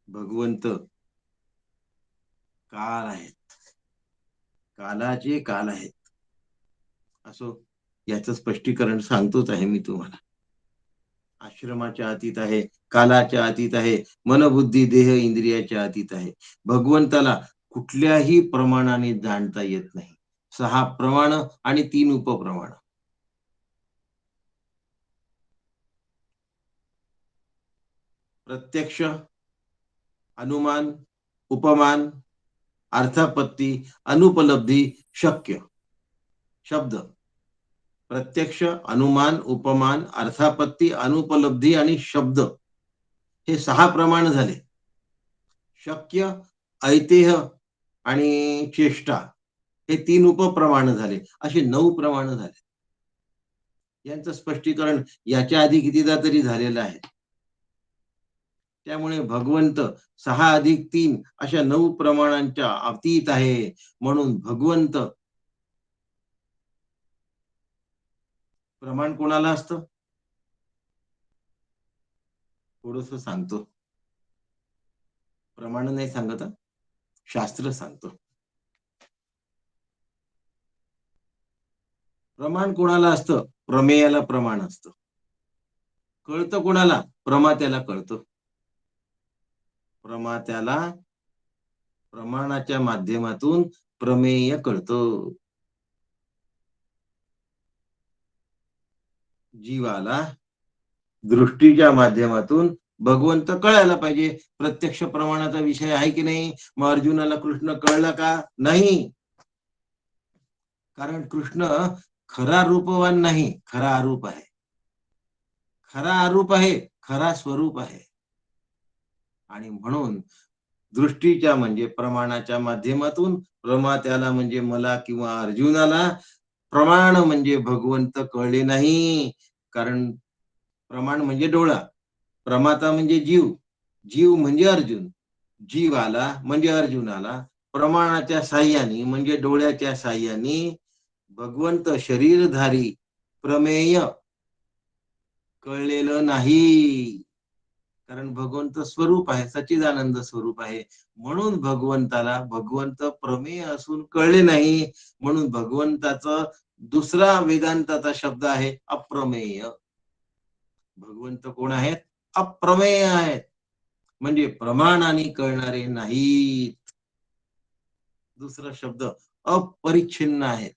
भगवंत काळ आहेत, कालाचे काल आहेत. असो, याच स्पष्टीकरण सांगतोच आहे मी तुम्हाला. आश्रमाच्या अतीत आहे, कालाच्या अतीत आहे, मनबुद्धी देह इंद्रियाच्या अतीत आहे. भगवंताला कुठल्याही प्रमाणाने जाणता येत नाही. 6 प्रमाण आणि 3 उपप्रमाण. प्रत्यक्ष, अनुमान, उपमान, अर्थापत्ती, अनुपलब्धी, शक्य. शब्द प्रत्यक्ष, अनुमान, उपमान, अर्थापत्ती, अनुपलब्धी आणि शब्द हे 6 प्रमाण झाले. शक्य, ऐतिह्य आणि चेष्टा हे 3 उपप्रमाण झाले. असे 9 प्रमाण झाले. यांचं स्पष्टीकरण याच्या आधी कितीदा तरी झालेलं आहे. त्यामुळे भगवंत 6 अधिक 3 अशा 9 प्रमाणांच्या अतीत आहे. म्हणून भगवंत प्रमाण कोणाला असतं? थोडस सांगतो. प्रमाण नाही सांगत, शास्त्र सांगतो. प्रमाण कोणाला असतं? प्रमेयाला प्रमाण असतं. कळतं कोणाला? प्रमात्याला कळतं. प्रमात्याला प्रमाणाच्या माध्यमातून प्रमेय कळतो. जीवाला दृष्टीच्या माध्यमातून भगवंत कळायला पाहिजे. प्रत्यक्ष प्रमाणाचा विषय आहे की नाही? मग अर्जुनाला कृष्ण कळला का? नाही. कारण कृष्ण खरा रूपवान नाही, खरा अरूप आहे. खरा अरूप आहे, खरा स्वरूप आहे. आणि म्हणून दृष्टीच्या म्हणजे प्रमाणाच्या माध्यमातून प्रमात्याला म्हणजे मला किंवा अर्जुनाला प्रमाण म्हणजे भगवंत कळले नाही. कारण प्रमाण म्हणजे डोळा, प्रमाता म्हणजे जीव, जीव म्हणजे अर्जुन. जीवाला म्हणजे अर्जुनाला प्रमाणाच्या साह्याने म्हणजे डोळ्याच्या साह्याने भगवंत शरीरधारी प्रमेय कळलेलं नाही. कारण भगवंत स्वरूप आहे, सच्चिदानंद स्वरूप आहे. म्हणून भगवंताला भगवंत प्रमेय असून कळले नाही. म्हणून भगवंताचं दुसरा वेदांताचा शब्द आहे अप्रमेय. भगवंत कोण आहेत? अप्रमेय आहेत. म्हणजे प्रमाणाने कळणारे नाहीत. दुसरा शब्द अपरिच्छिन्न आहेत.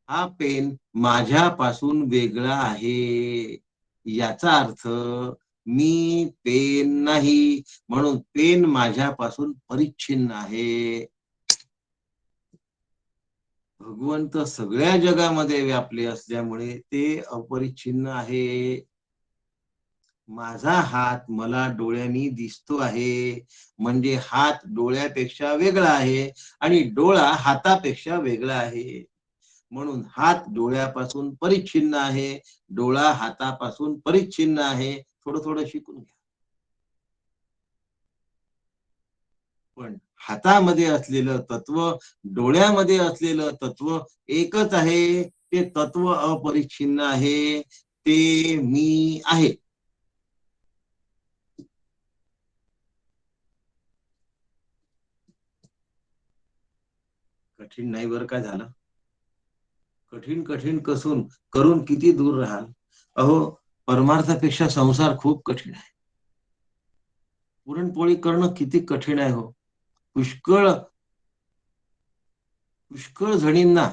हा पेन माझ्यापासून वेगळा आहे, याचा अर्थ मी पेन नाही, म्हणून पेन माझ्यापासून परिच्छिन्न आहे. भगवंत सगळ्या जगामध्ये व्यापले असल्यामुळे ते अपरिच्छिन्न आहे. माझा हात मला डोळ्यांनी दिसतो आहे, म्हणजे हात डोळ्यापेक्षा वेगळा आहे आणि डोळा हातापेक्षा वेगळा आहे. म्हणून हात डोळ्यापासून परिच्छिन्न आहे, डोळा हातापासून परिच्छिन्न आहे. थोडं थोडं शिकून घ्या. पण हातामध्ये असलेलं तत्व, डोळ्यामध्ये असलेलं तत्व एकच आहे. ते तत्व अपरिच्छिन्न आहे. ते मी आहे. कठीण नाही बरं काय झालं. कठीण कठीण करून किती दूर राहाल. अहो, परमार्थापेक्षा संसार खूप कठीण आहे. पुरणपोळी करणं किती कठीण आहे हो. पुष्कळ पुष्कळ जणींना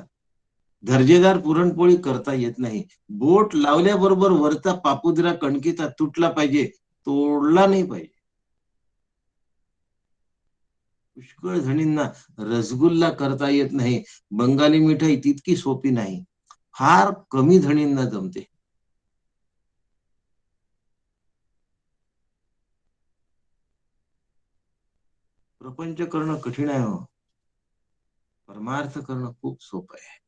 दर्जेदार पुरणपोळी करता येत नाही. बोट लावल्याबरोबर वरचा पापुद्रा कणकीचा तुटला पाहिजे, तोडला नाही पाहिजे. पुष्कळ जणींना रसगुल्ला करता येत नाही. बंगाली मिठाई तितकी सोपी नाही. फार कमी जणींना जमते. प्रपंच करणं कठीण आहे हो. परमार्थ करणं खूप सोपं आहे.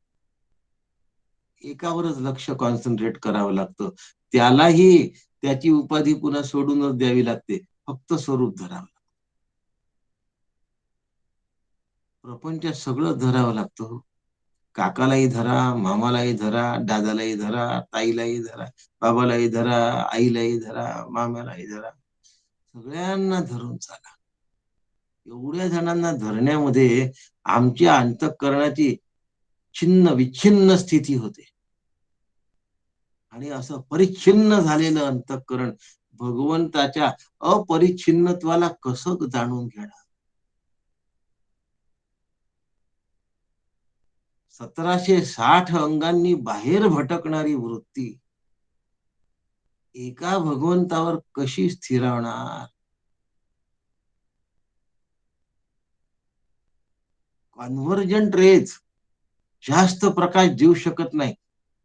एकावरच लक्ष कॉन्सन्ट्रेट करावं लागतं. त्यालाही त्याची उपाधी पुन्हा सोडूनच द्यावी लागते. फक्त स्वरूप धरावं. प्रपंच सगळं धरावं लागतं हो. काकालाही धरा, मामालाही धरा, दादालाही धरा, ताईलाही धरा, बाबालाही धरा, आईलाही धरा, मामालाही धरा. सगळ्यांना धरून चाला. एवढ्या जणांना धरण्यामध्ये आमच्या अंतःकरणाची छिन्न विच्छिन्न स्थिती होते. आणि असं परिच्छिन्न झालेलं अंतःकरण भगवंताच्या अपरिच्छिन्नत्वाला कसं जाणून घेणार? 1760 अंगांनी बाहेर भटकणारी वृत्ती एका भगवंतावर कशी स्थिरावणार? कॉन्व्हर्जंट रेज जास्त प्रकाश देऊ शकत नाही.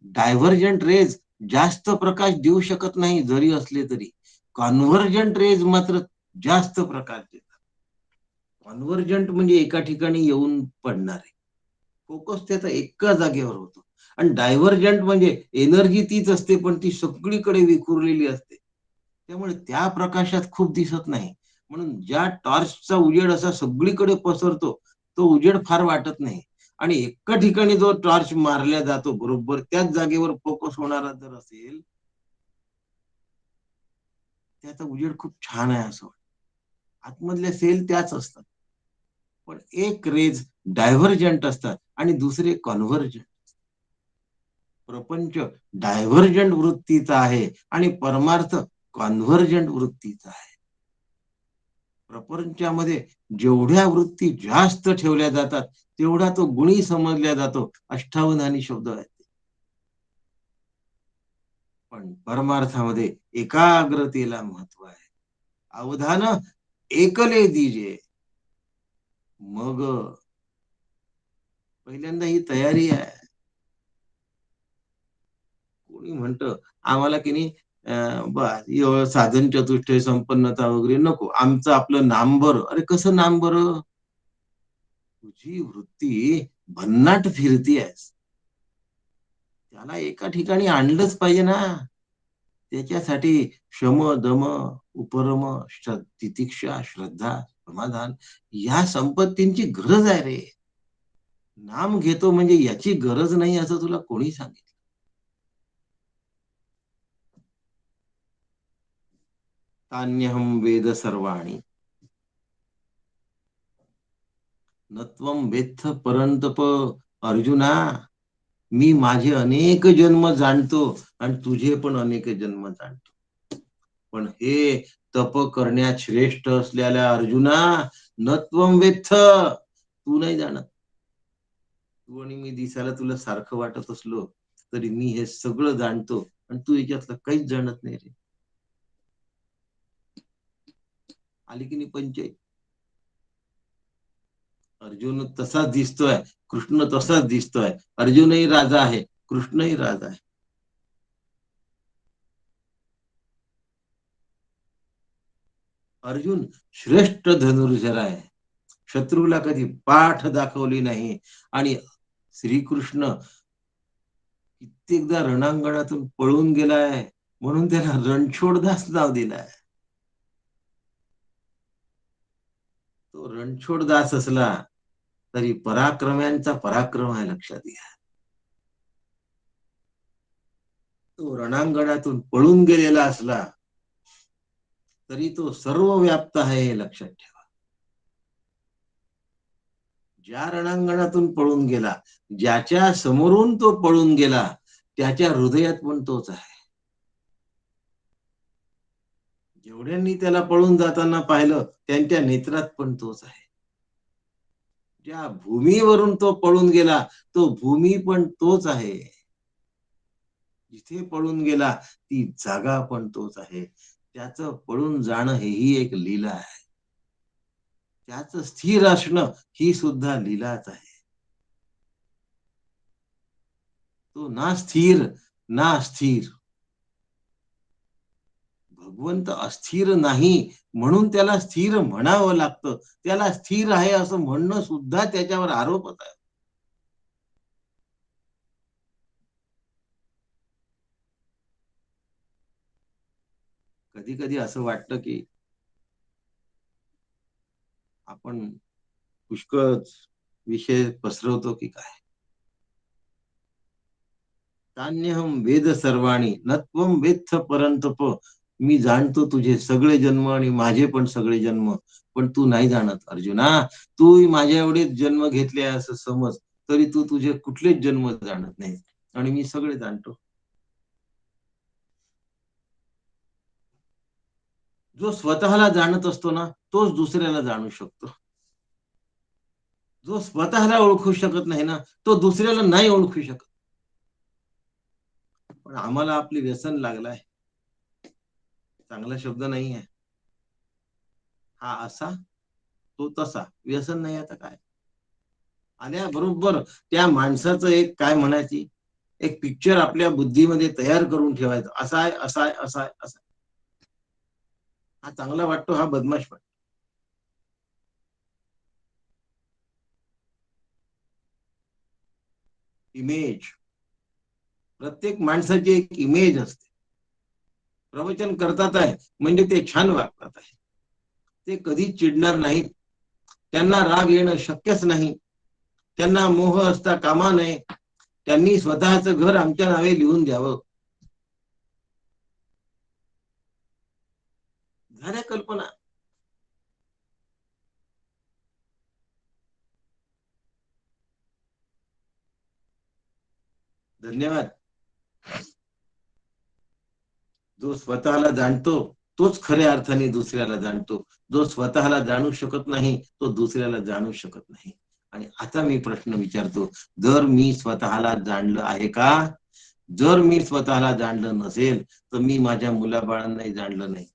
डायव्हर्जंट रेज जास्त प्रकाश देऊ शकत नाही जरी असले तरी. कॉन्व्हर्जंट रेज मात्र जास्त प्रकाश देतात. कॉन्व्हर्जंट म्हणजे एका ठिकाणी येऊन पडणारे. फोकस त्याचा एका जागेवर होतो. आणि डायव्हर्जंट म्हणजे एनर्जी तीच असते पण ती सगळीकडे विखुरलेली असते. त्यामुळे त्या प्रकाशात खूप दिसत नाही. म्हणून ज्या टॉर्चचा उजेड असा सगळीकडे पसरतो तो उजेड फार वाटत नाही. आणि एका ठिकाणी जो टॉर्च मारला जातो बरोबर त्याच जागेवर फोकस होणारा जर असेल त्याचा उजेड खूप छान आहे असं वाटतं. आतमधल्या सेल त्याच असतात. पण एक रेज डायव्हर्जंट असतात आणि दुसरे कॉन्व्हर्जंट. प्रपंच डायव्हर्जंट वृत्तीचा आहे आणि परमार्थ कॉन्व्हर्जंट वृत्तीचा आहे. प्रपंचामध्ये जेवढ्या वृत्ती जास्त ठेवल्या जातात तेवढा तो गुणी समजला जातो. अष्टावधानी शब्द आहेत. पण परमार्थामध्ये एकाग्रतेला महत्व आहे. अवधान एकले दीजे. मग पहिल्यांदा ही तयारी आहे. कोणी म्हणतं आम्हाला की नाही बस साधन चतुष्टय संपन्नता वगैरे नको. आमचं आपलं नाम बरं. अरे कसं नाम बरं? तुझी वृत्ती भन्नाट फिरतीयेस. त्याला एका ठिकाणी आणलंच पाहिजे ना. त्याच्यासाठी शम, दम, उपरम, तितिक्षा, श्रद्धा, समाधान या संपत्तींची गरज आहे रे. नाम घेतो म्हणजे याची गरज नाही असं तुला कोणी सांगितलं? तान्यहम वेद सर्वाणी नत्वम वेत्थ परंतप. अर्जुना, मी माझे अनेक जन्म जाणतो आणि तुझे पण अनेक जन्म जाणतो. पण हे तप करण्यात श्रेष्ठ असलेल्या अर्जुना, नत्वम वेत्थ, तू नाही जाणत. तू आणि मी दिसायला तुला सारखं वाटत असलो तरी मी हे सगळं जाणतो आणि तू याच्यातलं काहीच जाणत नाही रे. आली की नाही पंचायत? अर्जुन तसाच दिसतोय, कृष्ण तसाच दिसतोय. अर्जुनही राजा आहे, कृष्णही राजा आहे. अर्जुन श्रेष्ठ धनुर्धर आहे. शत्रूला कधी पाठ दाखवली नाही. आणि श्रीकृष्ण कित्येकदा रणांगणातून पळून गेलाय म्हणून त्याला रणछोडदास नाव दिलाय. तो रणछोडदास असला तरी पराक्रम्यांचा पराक्रम आहे, लक्षात घ्या. तो रणांगणातून पळून गेलेला असला तरी तो सर्व व्याप्त आहे हे लक्षात ठेवा. ज्या रणांगणातून पळून गेला, ज्याच्या समोरून तो पळून गेला त्याच्या हृदयात पण तोच आहे. जेवढ्यांनी त्याला पळून जाताना पाहिलं त्यांच्या नेत्रात पण तोच आहे. ज्या भूमीवरून तो पळून गेला तो भूमी पण तोच आहे. जिथे पळून गेला ती जागा पण तोच आहे. त्याचं पळून जाणं हेही एक लीला आहे. त्याचं स्थिर असणं ही सुद्धा लीलाच आहे. तो ना स्थिर ना अस्थिर. भगवंत अस्थिर नाही म्हणून त्याला स्थिर म्हणावं लागतं. त्याला स्थिर आहे असं म्हणणं सुद्धा त्याच्यावर आरोपच आहे. कधी कधी असं वाटतं की आपण पुष्कळच विषय पसरवतो की काय. तान्यहम वेद सर्वाणी नत्वम वेत्थ परंतप. मी जाणतो तुझे सगळे जन्म आणि माझे पण सगळे जन्म, पण तू नाही जाणत अर्जुना. तू माझ्या एवढेच जन्म घेतले असं समज, तरी तू तुझे कुठलेच जन्म जाणत नाही आणि मी सगळे जाणतो. जो स्वतःला जाणत असतो ना तोच दुसऱ्याला जाणू शकतो. जो स्वतःला ओळखू शकत नाही ना तो दुसऱ्याला नाही ओळखू शकत. पण आम्हाला आपले व्यसन लागलाय. चांगला शब्द नाही आहे. हा असा तो तसा व्यसन नाही. आता काय आल्याबरोबर त्या माणसाचं एक काय म्हणायची एक पिक्चर आपल्या बुद्धीमध्ये तयार करून ठेवायचं. असा आहे असा आहे असा आहे असा. हा चांगला वाटतो हा बदमाश वाटतो. इमेज. प्रत्येक माणसाची एक इमेज असते. प्रवचन करतात आहे म्हणजे ते छान वागतात आहे. ते कधी चिडणार नाहीत. त्यांना राग येणं शक्यच नाही. त्यांना मोह असता कामा नये. त्यांनी स्वतःचं घर आमच्या नावे लिहून द्यावं. झाल्या कल्पना. धन्यवाद. जो स्वतःला जाणतो तोच खऱ्या अर्थाने दुसऱ्याला जाणतो. जो स्वतःला जाणू शकत नाही तो दुसऱ्याला जाणू शकत नाही. आणि आता मी प्रश्न विचारतो, जर मी स्वतःला जाणलं आहे का? जर मी स्वतःला जाणलं नसेल तर मी माझ्या मुलाबाळांनाही जाणलं नाही.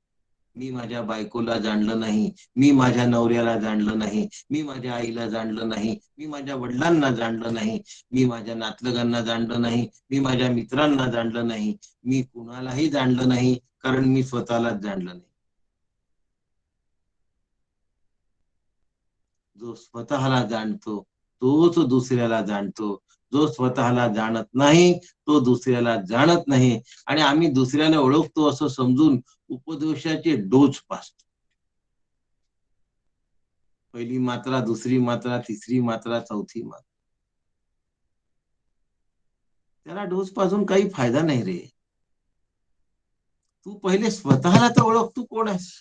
मी माझ्या बायकोला जाणलं नाही. मी माझ्या नवऱ्याला जाणलं नाही. मी माझ्या आईला जाणलं नाही. मी माझ्या वडिलांना जाणलं नाही. मी माझ्या नातलगांना जाणलं नाही. मी माझ्या मित्रांना जाणलं नाही. मी कुणालाही जाणलं नाही कारण मी स्वतःलाच जाणलं नाही. जो स्वतःला जाणतो तोच दुसऱ्याला जाणतो. जो स्वतःला जाणत नाही तो दुसऱ्याला जाणत नाही. आणि आम्ही दुसऱ्याला ओळखतो असं समजून उपदेशाचे डोस पाचतो. पहिली मात्रा दुसरी मात्रा तिसरी मात्रा चौथी मात्रा. त्याला डोस पाजून काही फायदा नाही रे. तू पहिले स्वतःला तर ओळख, तू कोण आहेस.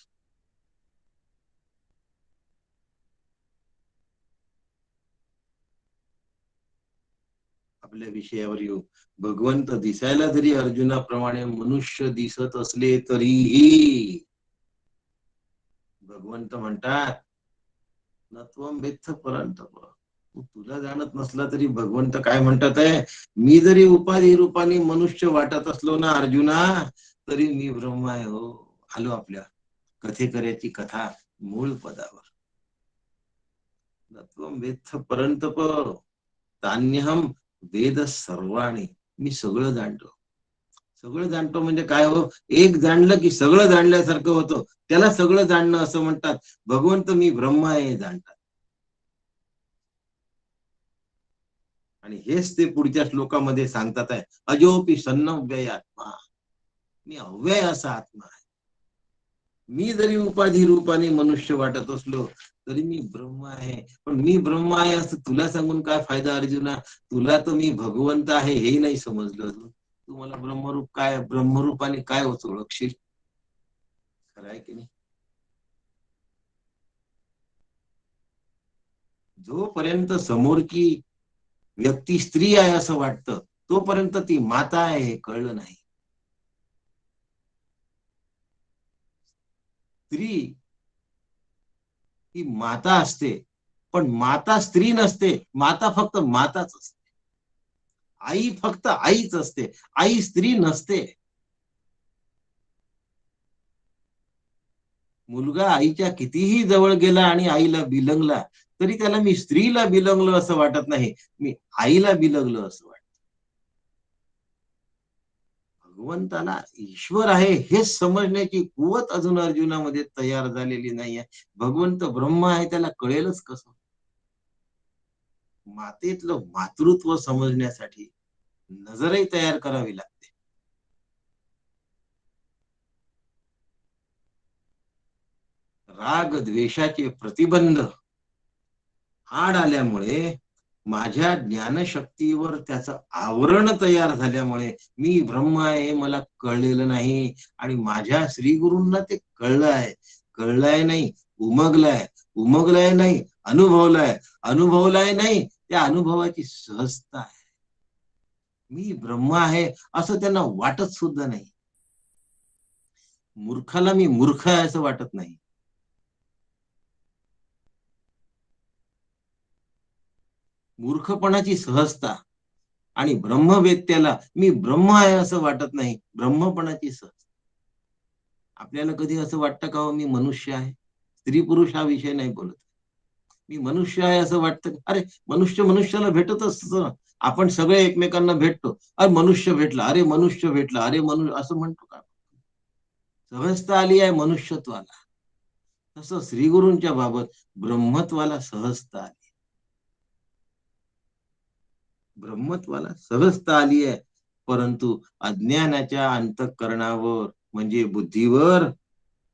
आपल्या विषयावर येऊ. भगवंत दिसायला जरी अर्जुनाप्रमाणे मनुष्य दिसत असले तरीही भगवंत म्हणतात नत्वम वेत्थ परंतप. तू तुला जाणत नसला तरी भगवंत काय म्हणतात आहे, मी जरी उपाधी रूपाने मनुष्य वाटत असलो ना अर्जुना, तरी मी ब्रह्म आहे हो. आलो आपल्या कथेकऱ्याची कथा मूळ पदावर. नत्वम वेत्थ परंतप तान्यहम वेद सर्वाणी. मी सगळं जाणतो. सगळं जाणतो म्हणजे काय हो, एक जाणलं की सगळं जाणल्यासारखं होतं. त्याला सगळं जाणणं असं म्हणतात. भगवंत मी ब्रह्म आहे हे जाणतात. आणि हेच ते पुढच्या श्लोकामध्ये सांगतात आहे, अजोपी सन्नव्यय आत्मा. मी अव्यय असा आत्मा आहे. मी जरी उपाधी रूपाने मनुष्य वाटत असलो तरी मी ब्रह्म आहे. पण मी ब्रह्म आहे असं तुला सांगून काय फायदा अर्जुना. तुला तर मी भगवंत आहे हे नाही समजलं अजून. तू मला ब्रह्मरूप काय ब्रह्मरूपाने काय होत ओळखशील. खरं आहे की नाही. जोपर्यंत समोरची व्यक्ती स्त्री आहे असं वाटतं तोपर्यंत ती माता आहे हे कळलं नाही. स्त्री ही माता असते पण माता स्त्री नसते, माता फक्त माताच असते. आई फक्त आईच असते, आई स्त्री नसते. मुलगा आईच्या कितीही जवळ गेला आणि आईला बिलगला, तरी त्याला मी स्त्रीला बिलगलो असं वाटत नाही, मी आईला बिलगलो असं वाटतं. भगवंताला ईश्वर आहे हे समजण्याची कुवत अजून अर्जुनामध्ये तयार झालेली नाहीये. भगवंत ब्रह्म आहे त्याला कळेलच कसं? मातेतलं मातृत्व समजण्यासाठी नजरही तयार करावी लागते. राग द्वेषाचे प्रतिबंध आड आल्यामुळे, माझ्या ज्ञानशक्तीवर त्याचं आवरण तयार झाल्यामुळे मी ब्रह्म आहे हे मला कळलेलं नाही. आणि माझ्या श्रीगुरूंना ते कळलं आहे. कळलंय नाही, उमगलंय. उमगलंय नाही, अनुभवलंय. अनुभवलंय नाही, त्या अनुभवाची सहजता आहे. मी ब्रह्म आहे असं त्यांना वाटत सुद्धा नाही. मूर्खाला मी मूर्ख आहे असं वाटत नाही. मूर्खपणाची सहजता. आणि ब्रह्मवेत्याला मी ब्रह्म आहे असं वाटत नाही. ब्रह्मपणाची सहजता. आपल्याला कधी असं वाटतं का हो मी मनुष्य आहे? स्त्री पुरुष हा विषय नाही बोलत. मी मनुष्य आहे असं वाटतं. अरे मनुष्य मनुष्याला भेटत असतं. आपण सगळे एकमेकांना भेटतो. अरे मनुष्य भेटला, अरे मनुष्य भेटला, अरे मनुष्य असं म्हणतो का? सहजता आली आहे मनुष्यत्वाला. तसं श्रीगुरूंच्या बाबत ब्रह्मत्वाला सहजता आली. ब्रह्मत्वाला सहजता आली आहे. परंतु अज्ञानाच्या अंतःकरणावर म्हणजे बुद्धीवर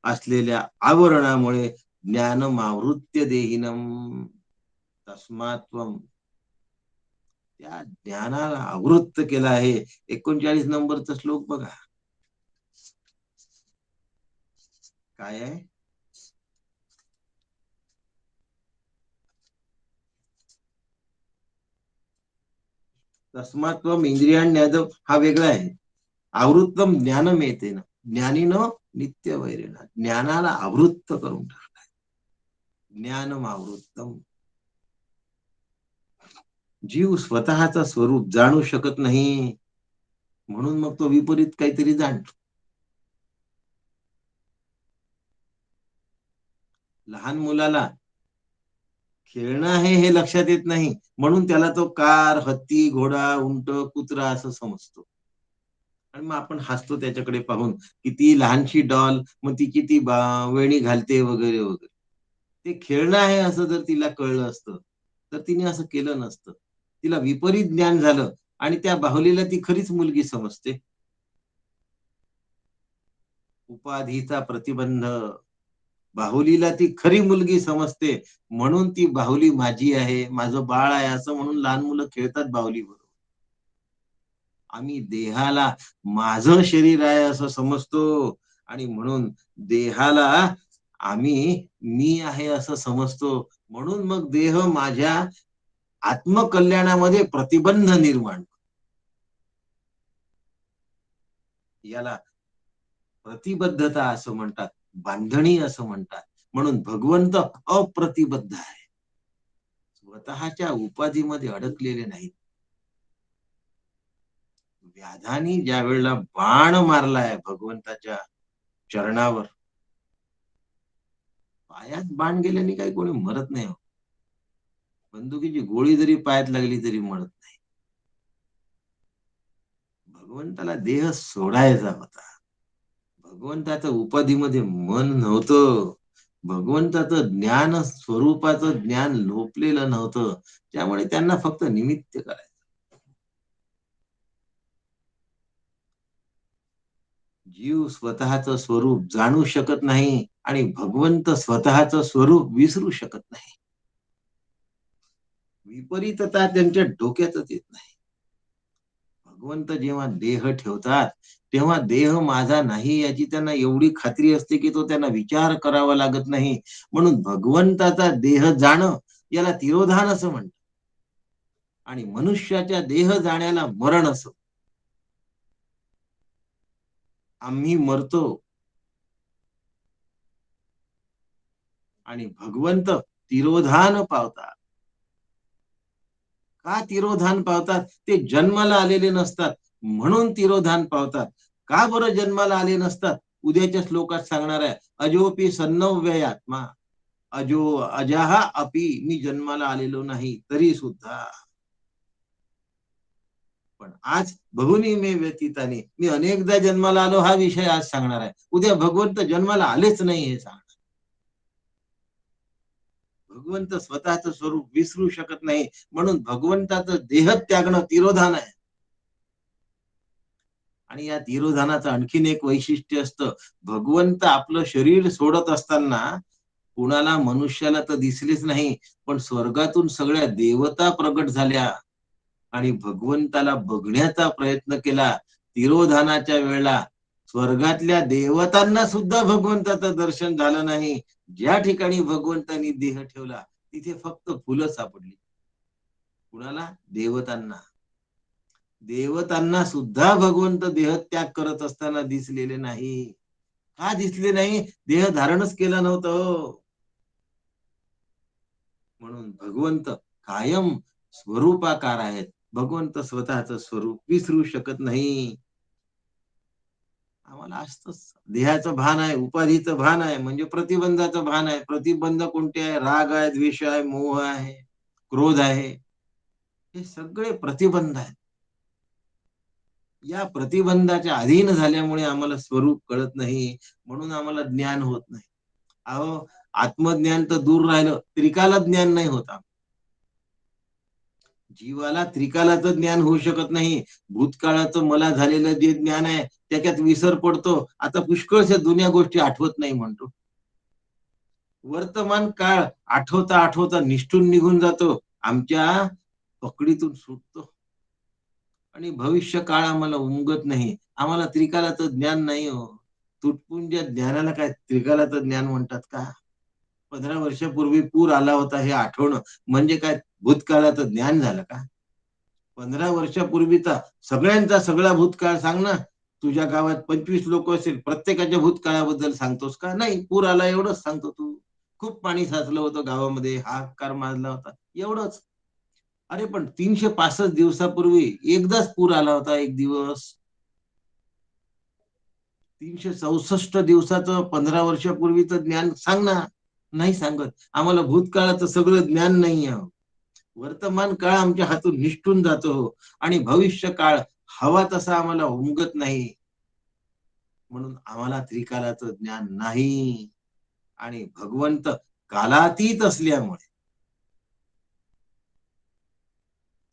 असलेल्या आवरणामुळे ज्ञानमावृत्य देहिनम तस्मात् त्वं, त्या ज्ञानाला आवृत्त केलं आहे. 39 नंबरचा श्लोक बघा. काय आहे? तस्मात् त्वं इंद्रियाण्यादम हा वेगळा आहे. आवृत्तम ज्ञानम येते ना, ज्ञानीनो नित्य वैरेण, ज्ञानाला आवृत्त करून टाकलाय. ज्ञानम आवृत्तम. जीव स्वतःचा स्वरूप जाणू शकत नाही, म्हणून मग तो विपरीत काहीतरी जाणतो. लहान मुलाला खेळणं आहे हे लक्षात येत नाही, म्हणून त्याला तो कार, हत्ती, घोडा, उंट, कुत्रा असं समजतो. आणि मग आपण हसतो त्याच्याकडे पाहून, किती लहानशी डॉल, मग ती किती वेणी घालते वगैरे वगैरे. ते खेळणं आहे असं जर तिला कळलं असतं, तर तिने असं केलं नसतं. तिला विपरीत ज्ञान झालं आणि त्या बाहुलीला ती खरीच मुलगी समजते. उपाधीचा प्रतिबंध. बाहुलीला ती खरी मुलगी समजते, म्हणून ती बाहुली माझी आहे, माझं बाळ आहे असं म्हणून लहान मुलं खेळतात बाहुलीबरोबर. आम्ही देहाला माझं शरीर आहे असं समजतो आणि म्हणून देहाला आम्ही मी आहे असं समजतो. म्हणून मग देह माझ्या आत्मकल्याणामध्ये प्रतिबंध निर्माण. याला प्रतिबद्धता असं म्हणतात, बांधणी असं म्हणतात. म्हणून भगवंत अप्रतिबद्ध आहे, स्वतःच्या उपाधीमध्ये अडकलेले नाहीत. व्याधानी ज्या वेळेला बाण मारलाय भगवंताच्या चरणावर, पायात बाण गेल्याने काही कोणी मरत नाही हो. बंदुकीची गोळी जरी पायात लागली तरी मरत नाही. भगवंताला देह सोडायचा होता. भगवंताचं उपाधीमध्ये मन नव्हतं. भगवंताचं ज्ञान स्वरूपाचं ज्ञान लोपलेलं नव्हतं. त्यामुळे त्यांना फक्त निमित्त करायचं. जीव स्वतःचं स्वरूप जाणू शकत नाही आणि भगवंत स्वतःचं स्वरूप विसरू शकत नाही. विपरीतता त्यांच्या डोक्यातच येत नाही. भगवंत जेव्हा देह ठेवतात, तेव्हा देह माझा नाही याची त्यांना एवढी खात्री असते, की तो त्यांना विचार करावा लागत नाही. म्हणून भगवंताचा देह जाणं याला तिरोधान असं म्हणतात. आणि मनुष्याच्या देह जाण्याला मरण असं. आम्ही मरतो आणि भगवंत तिरोधान पावतात. का तिरोधान पावतात? ते जन्माला आलेले नसतात म्हणून तिरोधान पावतात. का बरं जन्माला आले नसतात? उद्याच्या श्लोकात सांगणार आहे, अजोपी सन्नौ व्ययात्मा, अजो अजाहा अपि, मी जन्माला आलेलो नाही तरी सुद्धा. पण आज बहुनी मे व्यतीताने, मी अनेकदा जन्माला आलो हा विषय आज सांगणार आहे. उद्या भगवंत जन्माला आलेच नाही हे सांगणार. भगवंत स्वतःचं स्वरूप विसरू शकत नाही म्हणून भगवंताचं देह त्यागणं तिरोधान आहे. आणि या तिरोधानाचं आणखीन एक वैशिष्ट्य असतं. भगवंत आपलं शरीर सोडत असताना कुणाला मनुष्याला तर दिसलेच नाही, पण स्वर्गातून सगळ्या देवता प्रगट झाल्या आणि भगवंताला बघण्याचा प्रयत्न केला. तिरोधानाच्या वेळेला स्वर्गातल्या देवतांना सुद्धा भगवंताचं दर्शन झालं नाही. ज्या ठिकाणी भगवंतांनी देह ठेवला तिथे फक्त फुलं सापडली. कुणाला? देवतांना. देवतांना सुद्धा भगवंत देहत्याग करत असताना दिसलेले नाही. का दिसले नाही? देह धारणच केलं नव्हतं हो. म्हणून भगवंत कायम स्वरूपाकार आहेत. भगवंत स्वतःच स्वरूप विसरू शकत नाही. आम्हाला असतंच. देहाचं भान आहे, उपाधीचं भान आहे, म्हणजे प्रतिबंधाचं भान आहे. प्रतिबंध कोणते आहे? राग आहे, द्वेष आहे, मोह आहे, क्रोध आहे. हे सगळे प्रतिबंध आहेत. या प्रतिबंधाच्या अधीन झाल्यामुळे आम्हाला स्वरूप कळत नाही, म्हणून आम्हाला ज्ञान होत नाही. अहो, आत्मज्ञान तर दूर राहिलं, त्रिकाला ज्ञान नाही होत. जीवाला त्रिकालाचं ज्ञान होऊ शकत नाही. भूतकाळाचं मला झालेलं जे ज्ञान आहे त्याच्यात विसर पडतो. आता पुष्कळशा जुन्या गोष्टी आठवत नाही म्हणतो. वर्तमान काळ आठवता आठवता निष्ठून निघून जातो. आमच्या पकडीतून सुटतो. आणि भविष्य काळ आम्हाला उमगत नाही. आम्हाला त्रिकालाचं ज्ञान नाही हो. तुटपुंज ज्ञानाला काय त्रिकालाचं ज्ञान म्हणतात का? 15 वर्षापूर्वी पूर आला होता हे आठवणं म्हणजे काय भूतकाळाचं ज्ञान झालं का? 15 वर्षापूर्वीचा सगळ्यांचा सगळा भूतकाळ सांग ना. तुझ्या गावात 25 लोक असेल, प्रत्येकाच्या भूतकाळाबद्दल सांगतोस का? नाही. पूर आला एवढंच सांगतो तू. खूप पाणी साचलं होतं गावामध्ये, हाहाकार माजला होता, एवढंच. अरे पण 365 दिवसापूर्वी एकदाच पूर आला होता एक दिवस. 364 दिवसाचं 15 वर्षापूर्वीचं ज्ञान सांग ना. नाही सांगत. आम्हाला भूतकाळाचं सगळं ज्ञान नाही आहे. वर्तमान काळ आमच्या हातून निसटून जातो आणि भविष्य काळ हवा तसा आम्हाला उमगत नाही. म्हणून आम्हाला त्रिकालाचं ज्ञान नाही. आणि भगवंत कालातीत असल्यामुळे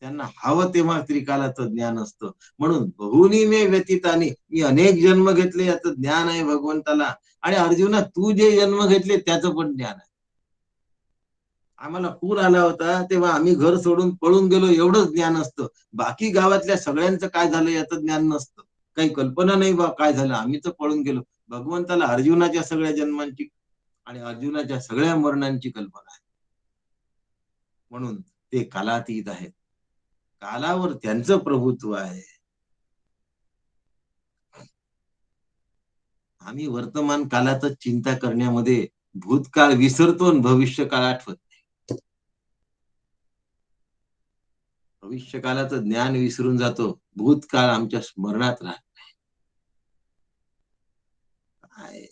त्यांना हवं तेव्हा त्रिकालाचं ज्ञान असतं. म्हणून बहुनी मे व्यतीतानी, मी अनेक जन्म घेतले याचं ज्ञान आहे भगवंताला. आणि अर्जुना तू जे जन्म घेतले त्याचं पण ज्ञान आहे. आम्हाला पूर आला होता तेव्हा आम्ही घर सोडून पळून गेलो एवढंच ज्ञान असतं. बाकी गावातल्या सगळ्यांचं काय झालं याचं ज्ञान नसतं. काही कल्पना नाही बा काय झालं, आम्ही तर पळून गेलो. भगवंताला अर्जुनाच्या सगळ्या जन्मांची आणि अर्जुनाच्या सगळ्या मरणांची कल्पना आहे. म्हणून ते कालातीत आहेत. कालावर त्यांचं प्रभुत्व आहे. आम्ही वर्तमान कालातच चिंता करण्यामध्ये भूतकाळ विसरतो आणि भविष्य काळ आठवत. भविष्यकालाचं ज्ञान विसरून जातो. भूतकाळ आमच्या स्मरणात राहत नाही.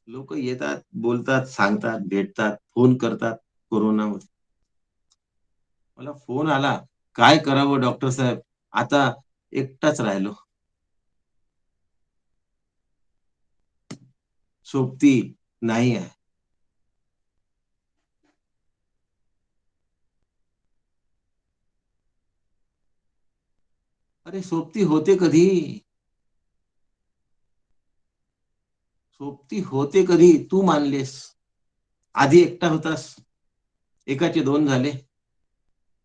लोक येतात, बोलतात, सांगतात, भेटतात, फोन करतात कोरोनामध्ये. मला फोन आला, काय करावं डॉक्टर साहेब? आता एकटाच राहिलो. सोबती नाही आहे. अरे सोबती होते कधी? सोबती होते कधी? तू मानलेस. आधी एकटा होतास. एकाचे दोन झाले.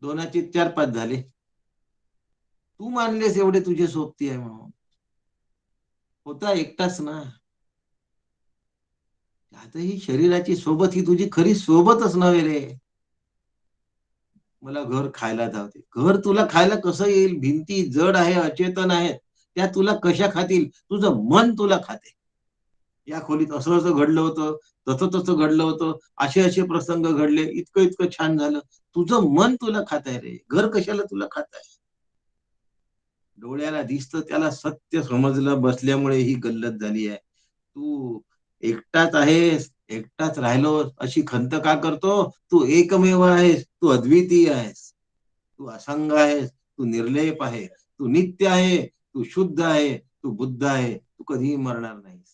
दोनाचे 4-5 झाले. तू मानलेस एवढे तुझे सोबती आहे म्हणून. होता एकटाच ना. आता ही शरीराची सोबत ही तुझी खरी सोबतच नव्हे रे. मला घर खायला धावते. घर तुला खायला कसं येईल? भिंती जड आहे, अचेतन आहेत. त्या तुला कशा खातील? तुझं मन तुला खाते. या खोलीत असं असं घडलं होतं, तसं तसं घडलं होतं, असे असे प्रसंग घडले, इतकं इतकं छान झालं. तुझं मन तुला खाताय रे, घर कशाला तुला खाताय? डोळ्याला दिसतं त्याला सत्य समजलं बसल्यामुळे ही गल्लत झाली आहे. तू एकटाच आहेस, एकटाच राहिलो अशी खंत का करतो? तू एकमेव आहेस, तू अद्वितीय आहेस, तू असंग आहेस, तू निर्लेप आहे, तू नित्य आहे, तू शुद्ध आहे, तू बुद्ध आहे, तू कधीही मरणार नाहीस.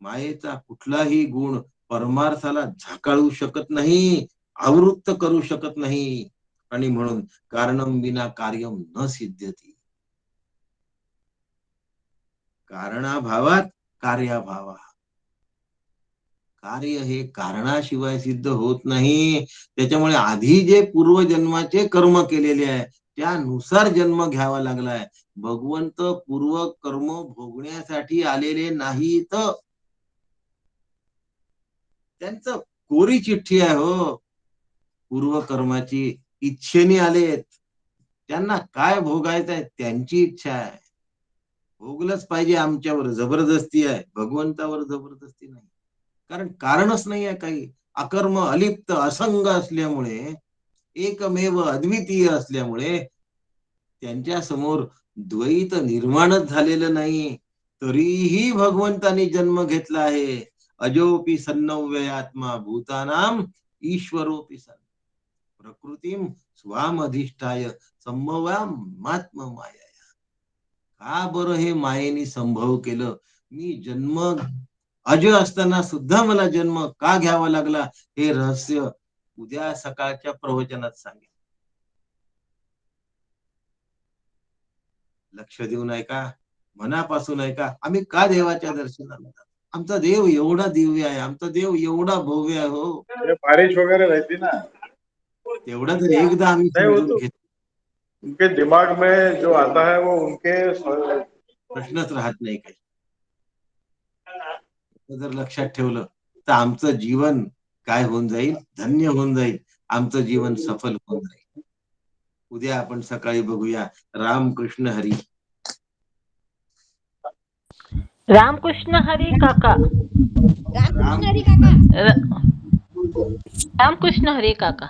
मायेचा कुठलाही गुण परमार्थाला झाकाळू शकत नाही, आवृत्त करू शकत नाही. आणि म्हणून कारणं विना कार्यम न सिद्ध्यति. कारणाभावात कार्याभावा. कार्य हे कारणाशिवाय सिद्ध होत नाही. त्याच्यामुळे आधी जे पूर्वजन्माचे कर्म केलेले आहे त्यानुसार जन्म घ्यावा लागलाय. भगवंत पूर्व कर्म भोगण्यासाठी आलेले नाहीत. त्यांचं कोरी चिठ्ठी आहे हो पूर्वकर्माची. इच्छेने आलेत. त्यांना काय भोगायचंय त्यांची इच्छा आहे. भोगलंच पाहिजे आमच्यावर जबरदस्ती आहे, भगवंतावर जबरदस्ती नाही. कारण कारणच नाही आहे काही. अकर्म अलिप्त असंग असल्यामुळे, एकमेव अद्वितीय असल्यामुळे त्यांच्या समोर द्वैत निर्माणच झालेलं नाही. तरीही भगवंतानी जन्म घेतला आहे. अजोपी सन्नव्ययात्मा भूतानाम ईश्वरोपी सन प्रकृतीम स्वाम अधिष्ठाय संभवामात्म माया. का बरं हे मायेने संभव केलं? मी जन्म अजय असताना सुद्धा मला जन्म का घ्यावा लागला? हे रहस्य उद्या सकाळच्या प्रवचनात सांगेल. लक्ष देऊन ऐका, मनापासून ऐका. आम्ही का देवाच्या दर्शनाला जातो? आमचा देव एवढा दिव्य आहे, आमचा देव एवढा भव्य आहे हो. बारिश वगैरह रहती ना, तेवढा तर एकदा आम्ही नहीं वो समजून तो घेतो. उनके दिमाग में जो आता है वो उनके प्रश्नच राहत नाही काही. जर लक्षात ठेवलं तर आमचं जीवन काय होऊन जाईल? धन्य होऊन जाईल. आमचं जीवन सफल होऊन जाईल. उद्या आपण सकाळी बघूया. रामकृष्ण हरी. रामकृष्ण हरी काका. रामकृष्ण हरी काका. रामकृष्ण हरी काका.